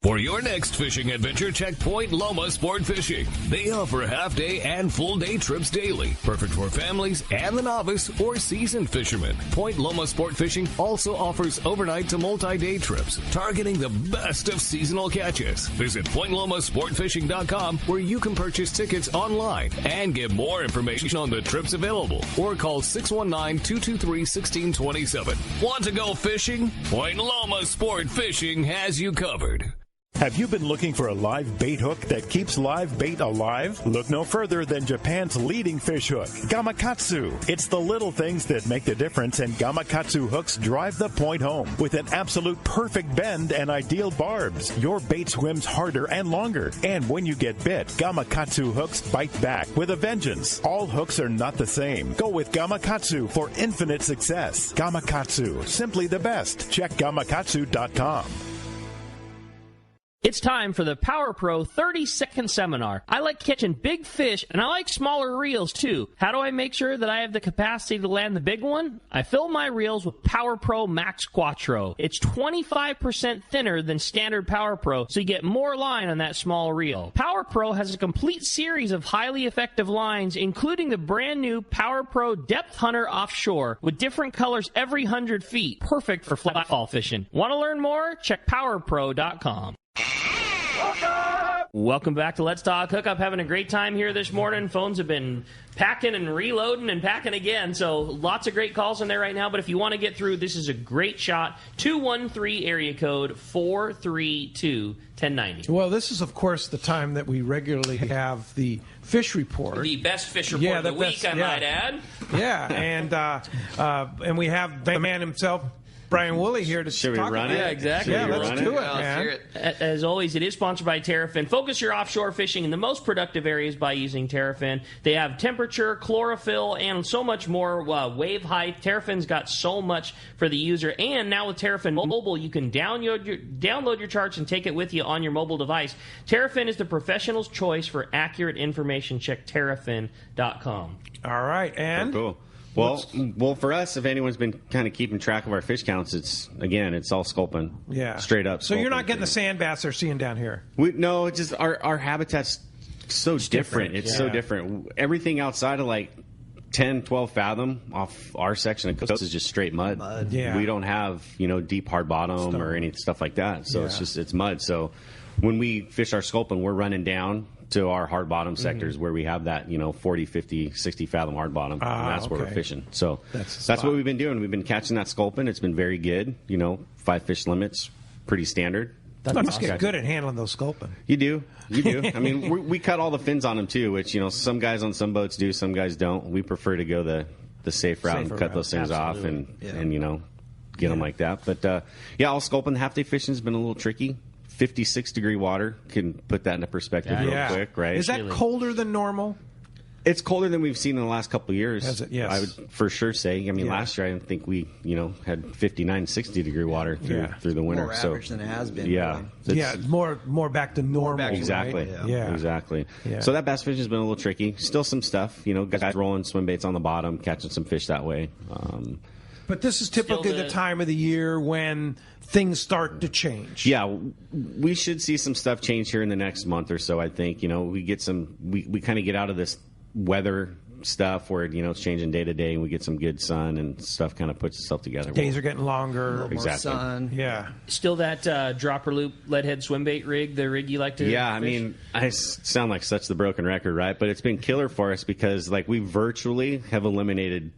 For your next fishing adventure, check Point Loma Sport Fishing. They offer half-day and full-day trips daily, perfect for families and the novice or seasoned fishermen. Point Loma Sport Fishing also offers overnight to multi-day trips, targeting the best of seasonal catches. Visit PointLomaSportFishing.com, where you can purchase tickets online and get more information on the trips available, or call 619-223-1627. Want to go fishing? Point Loma Sport Fishing has you covered. Have you been looking for a live bait hook that keeps live bait alive? Look no further than Japan's leading fish hook, Gamakatsu. It's the little things that make the difference, and Gamakatsu hooks drive the point home. With an absolute perfect bend and ideal barbs, your bait swims harder and longer. And when you get bit, Gamakatsu hooks bite back with a vengeance. All hooks are not the same. Go with Gamakatsu for infinite success. Gamakatsu, simply the best. Check Gamakatsu.com. It's time for the Power Pro 30-second seminar. I like catching big fish, and I like smaller reels, too. How do I make sure that I have the capacity to land the big one? I fill my reels with Power Pro Max Quattro. It's 25% thinner than standard Power Pro, so you get more line on that small reel. Power Pro has a complete series of highly effective lines, including the brand new Power Pro Depth Hunter Offshore, with different colors every 100 feet. Perfect for flatfall fishing. Want to learn more? Check powerpro.com. Welcome back to Let's Talk Hookup. Having a great time here this morning. Phones have been packing and reloading and packing again, so lots of great calls in there right now. But if you want to get through, this is a great shot. 213 area code 432-1090. Well, this is, of course, the time that we regularly have the fish report. The best fish report of the week, I might add. Yeah, and we have the man himself, Brian Woolley, here to talk about it. Yeah, exactly. Yeah, let's do it, man. As always, it is sponsored by Terrafin. Focus your offshore fishing in the most productive areas by using Terrafin. They have temperature, chlorophyll, and so much more. Wave height. Terrafin's got so much for the user. And now with Terrafin Mobile, you can download your charts and take it with you on your mobile device. Terrafin is the professional's choice for accurate information. Check terrafin.com. All right, and... Cool. Well, for us, if anyone's been kind of keeping track of our fish counts, it's all sculpin. Yeah. Straight up. So you're not getting the sand bass they're seeing down here? No, it's just our habitat's so different. It's so different. Everything outside of like 10, 12 fathom off our section of coast is just straight mud. Yeah. We don't have, you know, deep hard bottom or any stuff like that. So it's mud. So when we fish our sculpin, we're running down to our hard bottom sectors where we have that, 40, 50, 60 fathom hard bottom. And that's where we're fishing. So that's what we've been doing. We've been catching that sculpin. It's been very good. 5 fish limits, pretty standard. You must get good at handling those sculpin. You do. I mean, we cut all the fins on them too, which, some guys on some boats do, some guys don't. We prefer to go the safe route and cut those things off and get them like that. But, all sculpin, half-day fishing has been a little tricky. 56-degree water can put that into perspective real quick, right? Is that colder than normal? It's colder than we've seen in the last couple of years. Has it? Yes. I would for sure say. I mean, last year I think we, had 59, 60-degree water through the winter. More average than it has been. Yeah. More back to normal. Exactly. Right? Exactly. Yeah. So that bass fishing has been a little tricky. Still some stuff, guys rolling swim baits on the bottom, catching some fish that way. But this is typically the time of the year when things start to change. Yeah, we should see some stuff change here in the next month or so, I think. We get we kind of get out of this weather stuff where, it's changing day to day and we get some good sun and stuff kind of puts itself together. Days are getting longer. More sun. Yeah. Still that dropper loop lead head swim bait rig, the rig you like to fish? I mean, I sound like such the broken record, right? But it's been killer for us because, we virtually have eliminated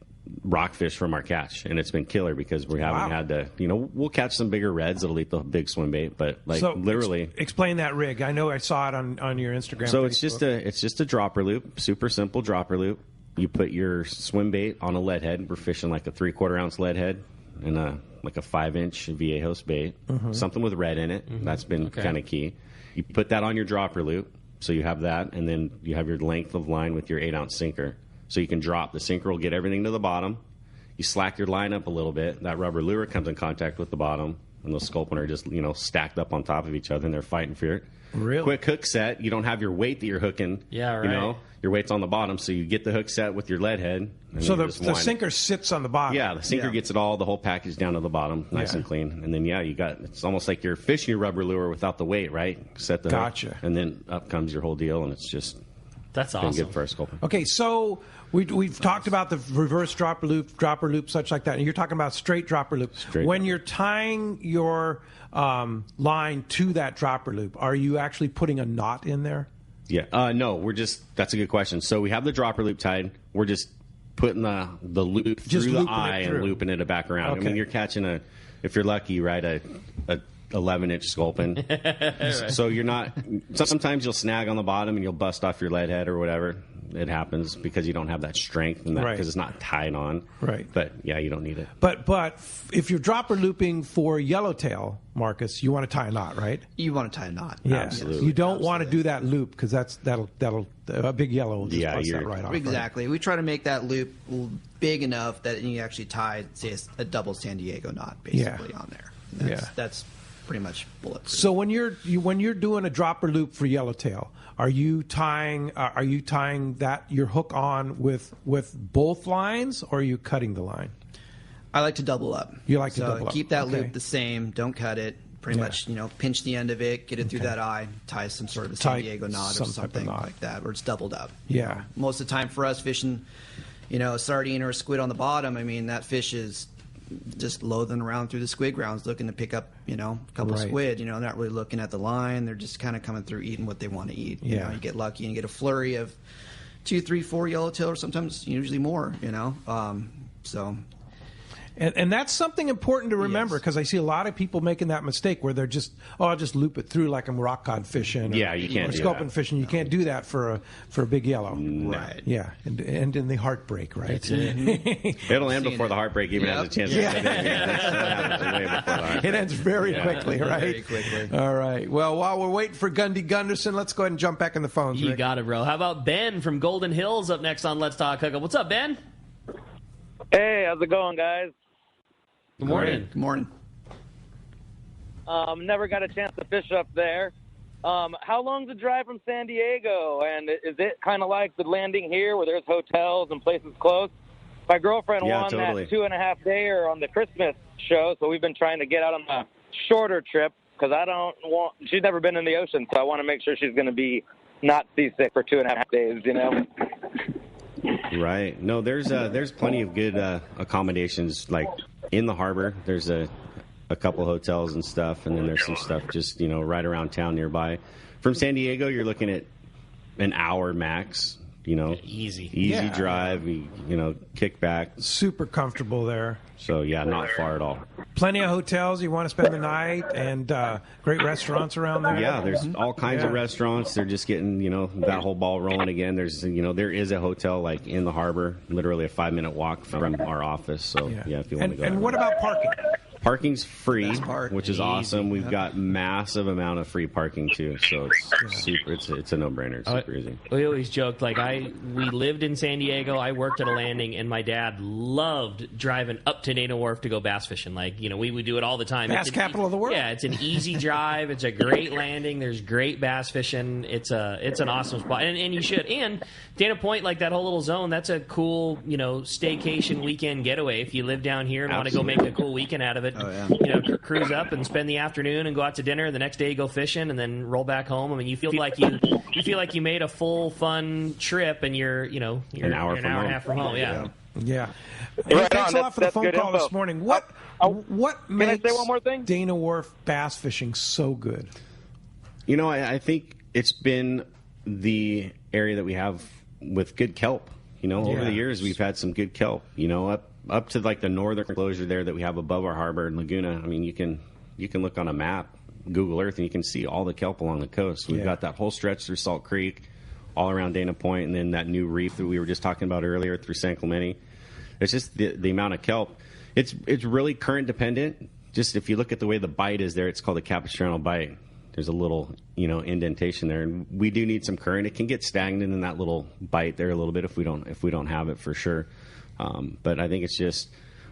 rockfish from our catch, and it's been killer because we haven't had to, we'll catch some bigger reds that'll eat the big swim bait, but literally explain that rig. I know I saw it on your Instagram. So Facebook. it's just a dropper loop, super simple dropper loop. You put your swim bait on a lead head. We're fishing like a 3/4 ounce lead head and a 5-inch Viejo's bait, something with red in it. That's been kind of key. You put that on your dropper loop, so you have that, and then you have your length of line with your 8-ounce sinker. So you can drop. The sinker will get everything to the bottom. You slack your line up a little bit. That rubber lure comes in contact with the bottom, and those sculpin are just, stacked up on top of each other, and they're fighting for it. Really? Quick hook set. You don't have your weight that you're hooking. Yeah, right. Your weight's on the bottom, so you get the hook set with your lead head. So the sinker sits on the bottom. Yeah, the sinker gets it all, the whole package down to the bottom, nice and clean. And then, it's almost like you're fishing your rubber lure without the weight, right? Set the hook, and then up comes your whole deal, and it's just... That's awesome. Been good for our sculpin. Okay, so we've talked about the reverse dropper loop, such like that, and you're talking about straight dropper loop. When you're tying your line to that dropper loop, are you actually putting a knot in there? Yeah. No, that's a good question. So we have the dropper loop tied. We're just putting the loop through the eye and looping it back around. Okay. I mean, you're catching if you're lucky, right, a 11-inch sculpin. Right. So you're not. Sometimes you'll snag on the bottom and you'll bust off your lead head or whatever. It happens because you don't have that strength and because it's not tied on. Right. But you don't need it. But if you're dropper looping for yellowtail, Marcus, you want to tie a knot, right? You want to tie a knot. Yeah. Absolutely. You don't want to do that loop because that'll a big yellow will just bust that right off. Exactly. Right? We try to make that loop big enough that you actually tie, say, a double San Diego knot basically on there. That's pretty much bulletproof. So when you're doing a dropper loop for yellowtail, are you tying that your hook on with both lines, or are you cutting the line? I like to double up. You like to double up. Keep that loop the same. Don't cut it. Pretty much, pinch the end of it, get it through that eye, tie some sort of a San Diego knot or something like that, where it's doubled up. Yeah. Most of the time for us fishing, a sardine or a squid on the bottom, I mean, that fish is just loathing around through the squid grounds looking to pick up, a couple of squid, not really looking at the line. They're just kind of coming through eating what they want to eat. You get lucky and you get a flurry of 2, 3, 4 yellowtail, or sometimes usually more, so... And that's something important to remember, because I see a lot of people making that mistake where they're just, I'll just loop it through like I'm rock cod fishing. You can't do scoping that. fishing. You can't do that for a big yellow. Right. Yeah, and in the heartbreak, right? That's it. It'll end before the heartbreak even has a chance to set in. That happens way before the heartbreak. It ends very quickly, right? Very quickly. All right. Well, while we're waiting for Gundy Gunderson, let's go ahead and jump back in the phones. You Rick. got it, bro. How about Ben from Golden Hills up next on Let's Talk Hookup? What's up, Ben? Hey, how's it going, guys? Good morning. Good morning. Never got a chance to fish up there. How long's the drive from San Diego? And is it kind of like the landing here where there's hotels and places close? My girlfriend won that 2.5-dayer on the Christmas show, so we've been trying to get out on a shorter trip because she's never been in the ocean, so I want to make sure she's going to be not seasick for 2.5 days, Right. No, there's plenty of good accommodations, like in the harbor. There's a couple hotels and stuff, and then there's some stuff just right around town nearby. From San Diego, you're looking at an hour max. Easy drive. Kick back. Super comfortable there. So not far at all. Plenty of hotels. You want to spend the night, and great restaurants around there. Yeah, there's all kinds of restaurants. They're just getting that whole ball rolling again. There's there is a hotel like in the harbor, literally a 5-minute walk from our office. So if you want to go. And what about parking? Parking's free, which is awesome. We've got massive amount of free parking too, so it's super. It's a no-brainer. It's super easy. We always joked we lived in San Diego. I worked at a landing, and my dad loved driving up to Dana Wharf to go bass fishing. We would do it all the time. Bass capital of the world. Yeah, it's an easy drive. It's a great landing. There's great bass fishing. It's an awesome spot, and you should. And Dana Point, that whole little zone, that's a cool staycation weekend getaway. If you live down here and want to go make a cool weekend out of it. Oh, yeah. Cruise up and spend the afternoon and go out to dinner. The next day you go fishing and then roll back home. I mean, you feel like you made a full fun trip, and you're an hour and a half from home. Yeah. Right, thanks a lot for the phone call this morning. What makes I say one more thing? Dana Wharf bass fishing so good? I think it's been the area that we have with good kelp. Over the years we've had some good kelp. Up to the northern enclosure there that we have above our harbor in Laguna. I mean, you can look on a map, Google Earth, and you can see all the kelp along the coast. We've got that whole stretch through Salt Creek, all around Dana Point, and then that new reef that we were just talking about earlier through San Clemente. It's just the amount of kelp. It's really current dependent. Just if you look at the way the bite is there, it's called a Capistrano bite. There's a little indentation there, and we do need some current. It can get stagnant in that little bite there a little bit if we don't have it for sure. But I think it's just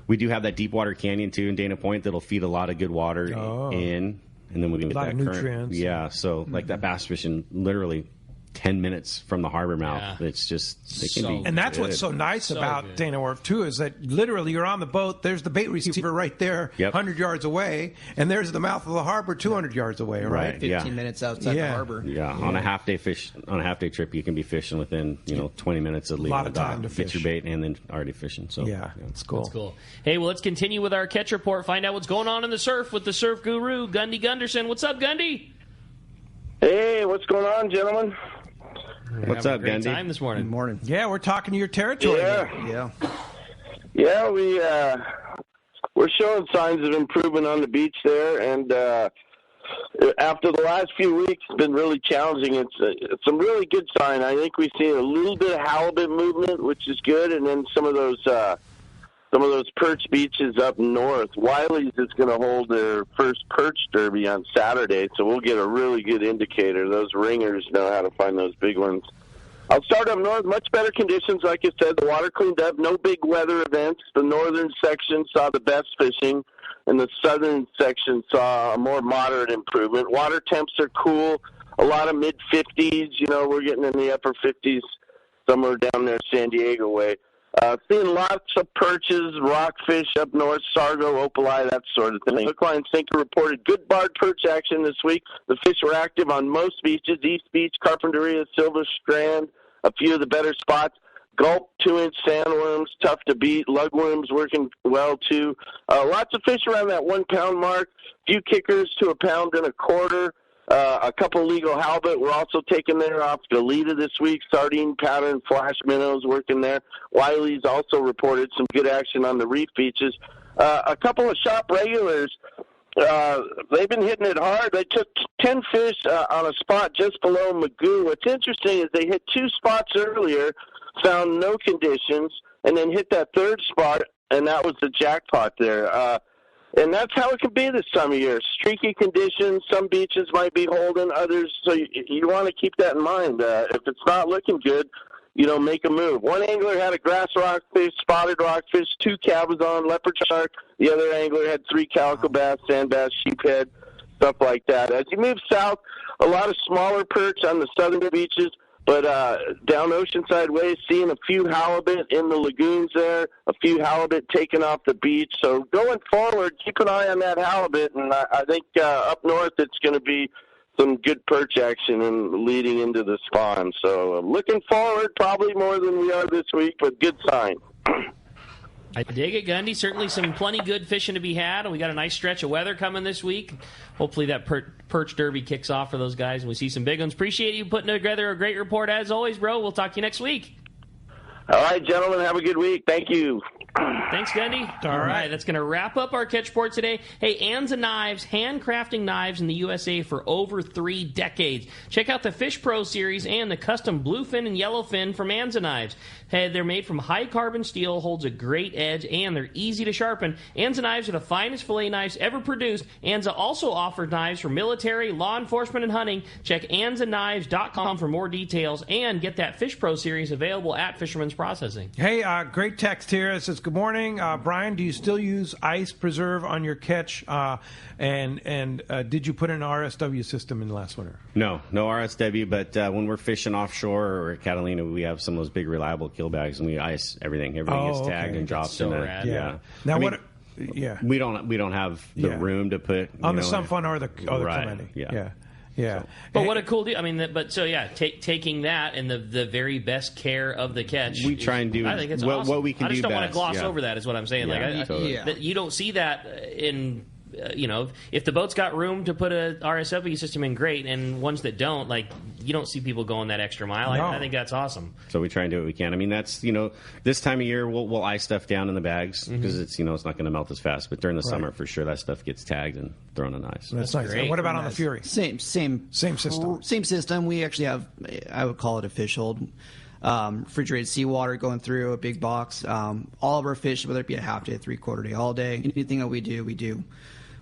we do have that deep water canyon too in Dana Point that'll feed a lot of good water in, and then we can get that current. Nutrients. Yeah, so like that bass fishing, literally 10 minutes from the harbor mouth. Yeah. It's just it can be. And that's what's so nice about Dana Wharf too, is that literally you're on the boat. There's the bait receiver right there, 100 yards away, and there's the mouth of the harbor 200 yards away. Right, 15 minutes outside the harbor. Yeah, on a half day trip, you can be fishing within 20 minutes of leaving. A lot of time to fish. Get your bait and then already fishing. So it's cool. That's cool. Hey, well, let's continue with our catch report. Find out what's going on in the surf with the surf guru Gundy Gunderson. What's up, Gundy? Hey, what's going on, gentlemen? What's up, Gundy? Gundy? Time this morning. Good morning. Yeah, we're talking to your territory. Yeah, we're showing signs of improvement on the beach there, and after the last few weeks, it's been really challenging. It's some really good sign. I think we've seen a little bit of halibut movement, which is good, and then some of those perch beaches up north. Wiley's is going to hold their first perch derby on Saturday, so we'll get a really good indicator. Those ringers know how to find those big ones. I'll start up north. Much better conditions, like I said. The water cleaned up. No big weather events. The northern section saw the best fishing, and the southern section saw a more moderate improvement. Water temps are cool. A lot of mid-50s. You know, we're getting in the upper 50s somewhere down there San Diego way. Seeing lots of perches, rockfish up north, sargo, opali, that sort of thing. Hook, line, sinker reported good barred perch action this week. The fish were active on most beaches, East Beach, Carpinteria, Silver Strand, a few of the better spots. Gulp, 2-inch sandworms, tough to beat. Lugworms working well, too. Lots of fish around that 1 pound mark. Few kickers to 1.25 pounds. A couple legal halibut were also taken there off Goleta this week. Sardine pattern, flash minnows working there. Wiley's also reported some good action on the reef beaches. A couple of shop regulars, they've been hitting it hard. They took 10 fish on a spot just below Magoo. What's interesting is they hit 2 spots earlier, found no conditions, and then hit that third spot, and that was the jackpot there. And that's how it can be this time of year. Streaky conditions, some beaches might be holding, others. So you want to keep that in mind. If it's not looking good, make a move. One angler had a grass rockfish, spotted rockfish, 2 cabezon, leopard shark. The other angler had 3 calico bass, sand bass, sheephead, stuff like that. As you move south, a lot of smaller perch on the southern beaches. But down Oceanside Way, seeing a few halibut in the lagoons there, a few halibut taken off the beach. So going forward, keep an eye on that halibut, and I think up north it's going to be some good perch action and leading into the spawn. So looking forward, probably more than we are this week, but good sign. I dig it, Gundy. Certainly some plenty good fishing to be had, and we got a nice stretch of weather coming this week. Hopefully that perch derby kicks off for those guys, and we see some big ones. Appreciate you putting together a great report as always, bro. We'll talk to you next week. All right, gentlemen, have a good week. Thank you. Thanks, Gundy. All right, that's going to wrap up our catch report today. Hey, Anza Knives, handcrafting knives in the USA for over 3 decades. Check out the Fish Pro series and the custom bluefin and yellowfin from Anza Knives. Hey, they're made from high-carbon steel, holds a great edge, and they're easy to sharpen. Anza Knives are the finest fillet knives ever produced. Anza also offers knives for military, law enforcement, and hunting. Check AnzaKnives.com for more details and get that Fish Pro series available at Fisherman's Processing. Hey, great text here. It says, good morning. Brian, do you still use ice preserve on your catch? And did you put an RSW system in last winter? No RSW, but when we're fishing offshore or at Catalina, we have some of those big reliable kill bags, and we ice everything. Everything gets tagged and dropped in it. Yeah. Now we don't have the room to put on the Sun Fun or the Clemente. Yeah. But what a cool deal. I mean, taking that and the very best care of the catch. We try and do I think it's awesome. What we can do I just don't best. want to gloss over that is what I'm saying. You don't see that in... if the boat's got room to put a RSW system in, great, and ones that don't, you don't see people going that extra mile. No. I think that's awesome. So we try and do what we can. I mean, that's, this time of year we'll ice stuff down in the bags because it's, it's not going to melt as fast. But during the summer, for sure, that stuff gets tagged and thrown on ice. That's nice. Great. What about on the Fury? Same system. Same system. We actually have, I would call it a fish hold. Refrigerated seawater going through a big box. All of our fish, whether it be a half day, 3/4 day, all day, anything that we do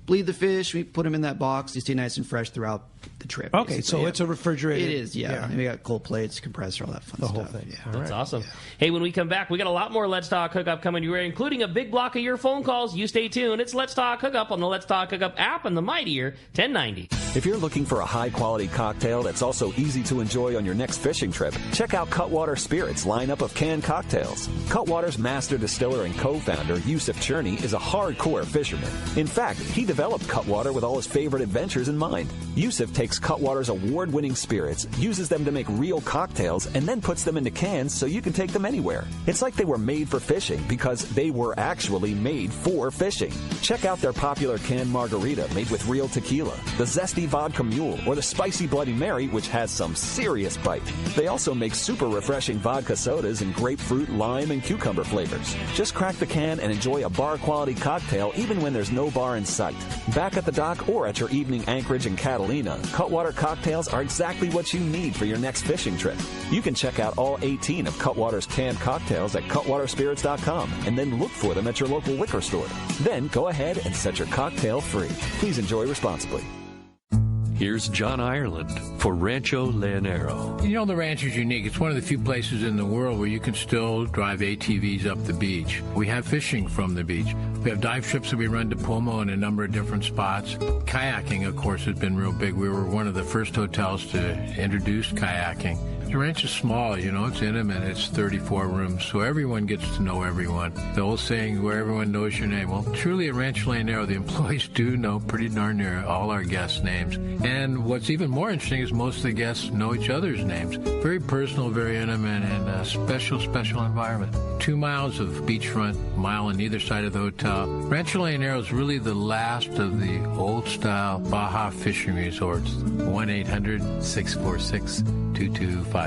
bleed the fish. We put them in that box. They stay nice and fresh throughout the trip. Okay, basically. So it's a refrigerated. It is, yeah. And we got cold plates, compressor, all that fun stuff. The whole thing. Yeah. That's awesome. Yeah. Hey, when we come back, we got a lot more Let's Talk Hookup coming your way, including a big block of your phone calls. You stay tuned. It's Let's Talk Hookup on the Let's Talk Hookup app and the mightier 1090. If you're looking for a high-quality cocktail that's also easy to enjoy on your next fishing trip, check out Cutwater Spirits' lineup of canned cocktails. Cutwater's master distiller and co-founder, Yusuf Cherney, is a hardcore fisherman. In fact, he developed Cutwater with all his favorite adventures in mind. Yusuf takes Cutwater's award-winning spirits, uses them to make real cocktails, and then puts them into cans so you can take them anywhere. It's like they were made for fishing because they were actually made for fishing. Check out their popular canned margarita made with real tequila, the zesty vodka mule, or the spicy Bloody Mary, which has some serious bite. They also make super refreshing vodka sodas in grapefruit, lime, and cucumber flavors. Just crack the can and enjoy a bar-quality cocktail even when there's no bar in sight. Back at the dock or at your evening anchorage in Catalina, Cutwater cocktails are exactly what you need for your next fishing trip. You can check out all 18 of Cutwater's canned cocktails at cutwaterspirits.com and then look for them at your local liquor store. Then go ahead and set your cocktail free. Please enjoy responsibly. Here's John Ireland for Rancho Leonero. You know, the ranch is unique. It's one of the few places in the world where you can still drive ATVs up the beach. We have fishing from the beach. We have dive trips that we run to Pomo in a number of different spots. Kayaking, of course, has been real big. We were one of the first hotels to introduce kayaking. The ranch is small, you know, it's intimate. It's 34 rooms, so everyone gets to know everyone. The old saying, where everyone knows your name. Well, truly at Rancho Leonero, the employees do know pretty darn near all our guests' names. And what's even more interesting is most of the guests know each other's names. Very personal, very intimate, and a special, special environment. 2 miles of beachfront, mile on either side of the hotel. Rancho Leonero is really the last of the old-style Baja fishing resorts. 1-800-646-2252.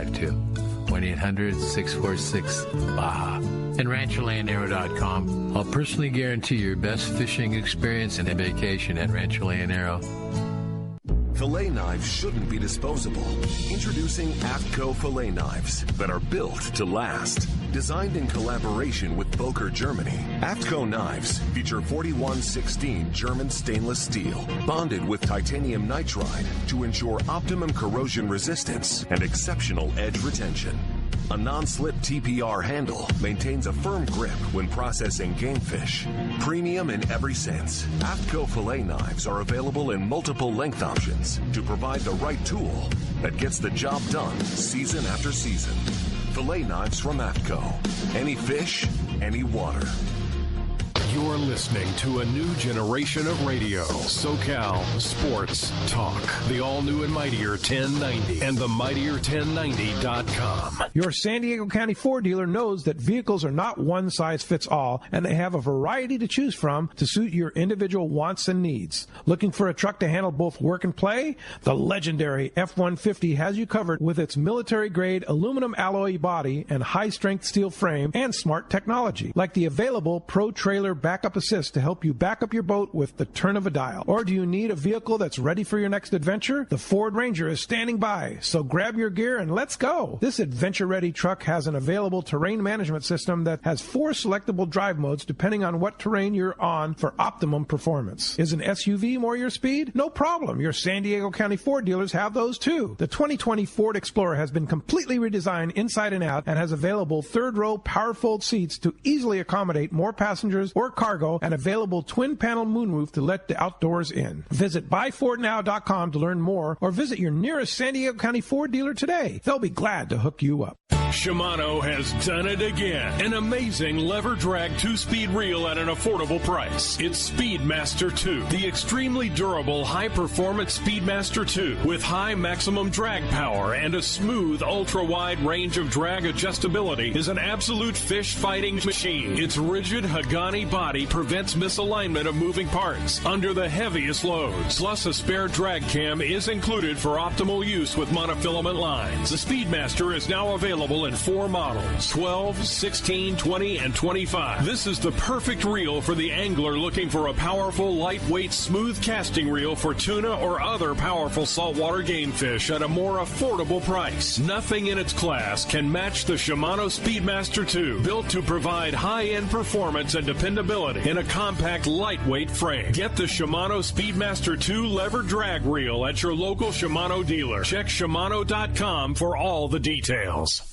1-800-646-BAJA. And RanchoLeonero.com. I'll personally guarantee your best fishing experience and a vacation at Rancho Leonero. Filet knives shouldn't be disposable. Introducing AFTCO filet knives that are built to last. Designed in collaboration with Boker, Germany, AFTCO knives feature 4116 German stainless steel, bonded with titanium nitride to ensure optimum corrosion resistance and exceptional edge retention. A non-slip TPR handle maintains a firm grip when processing game fish. Premium in every sense, AFTCO filet knives are available in multiple length options to provide the right tool that gets the job done season after season. Filet knives from AFTCO. Any fish, any water. You're listening to a new generation of radio. SoCal Sports Talk. The all-new and mightier 1090 and the mightier1090.com. Your San Diego County Ford dealer knows that vehicles are not one size fits all, and they have a variety to choose from to suit your individual wants and needs. Looking for a truck to handle both work and play? The legendary F-150 has you covered with its military-grade aluminum alloy body and high-strength steel frame and smart technology, like the available Pro Trailer Backup Assist to help you back up your boat with the turn of a dial. Or do you need a vehicle that's ready for your next adventure? The Ford Ranger is standing by, so grab your gear and let's go. This adventure-ready truck has an available terrain management system that has 4 selectable drive modes depending on what terrain you're on for optimum performance. Is an SUV more your speed? No problem. Your San Diego County Ford dealers have those too. The 2020 Ford Explorer has been completely redesigned inside and out and has available third-row power-fold seats to easily accommodate more passengers or cargo, and available twin-panel moonroof to let the outdoors in. Visit buyfordnow.com to learn more, or visit your nearest San Diego County Ford dealer today. They'll be glad to hook you up. Shimano has done it again. An amazing lever drag 2-speed reel at an affordable price. It's Speedmaster 2, the extremely durable high-performance Speedmaster 2 with high maximum drag power and a smooth ultra-wide range of drag adjustability is an absolute fish-fighting machine. Its rigid Hagani body prevents misalignment of moving parts under the heaviest loads. Plus, a spare drag cam is included for optimal use with monofilament lines. The Speedmaster is now available in 4 models, 12, 16, 20, and 25. This is the perfect reel for the angler looking for a powerful, lightweight, smooth casting reel for tuna or other powerful saltwater game fish at a more affordable price. Nothing in its class can match the Shimano Speedmaster 2, built to provide high-end performance and dependability in a compact, lightweight frame. Get the Shimano Speedmaster 2 lever drag reel at your local Shimano dealer. Check Shimano.com for all the details.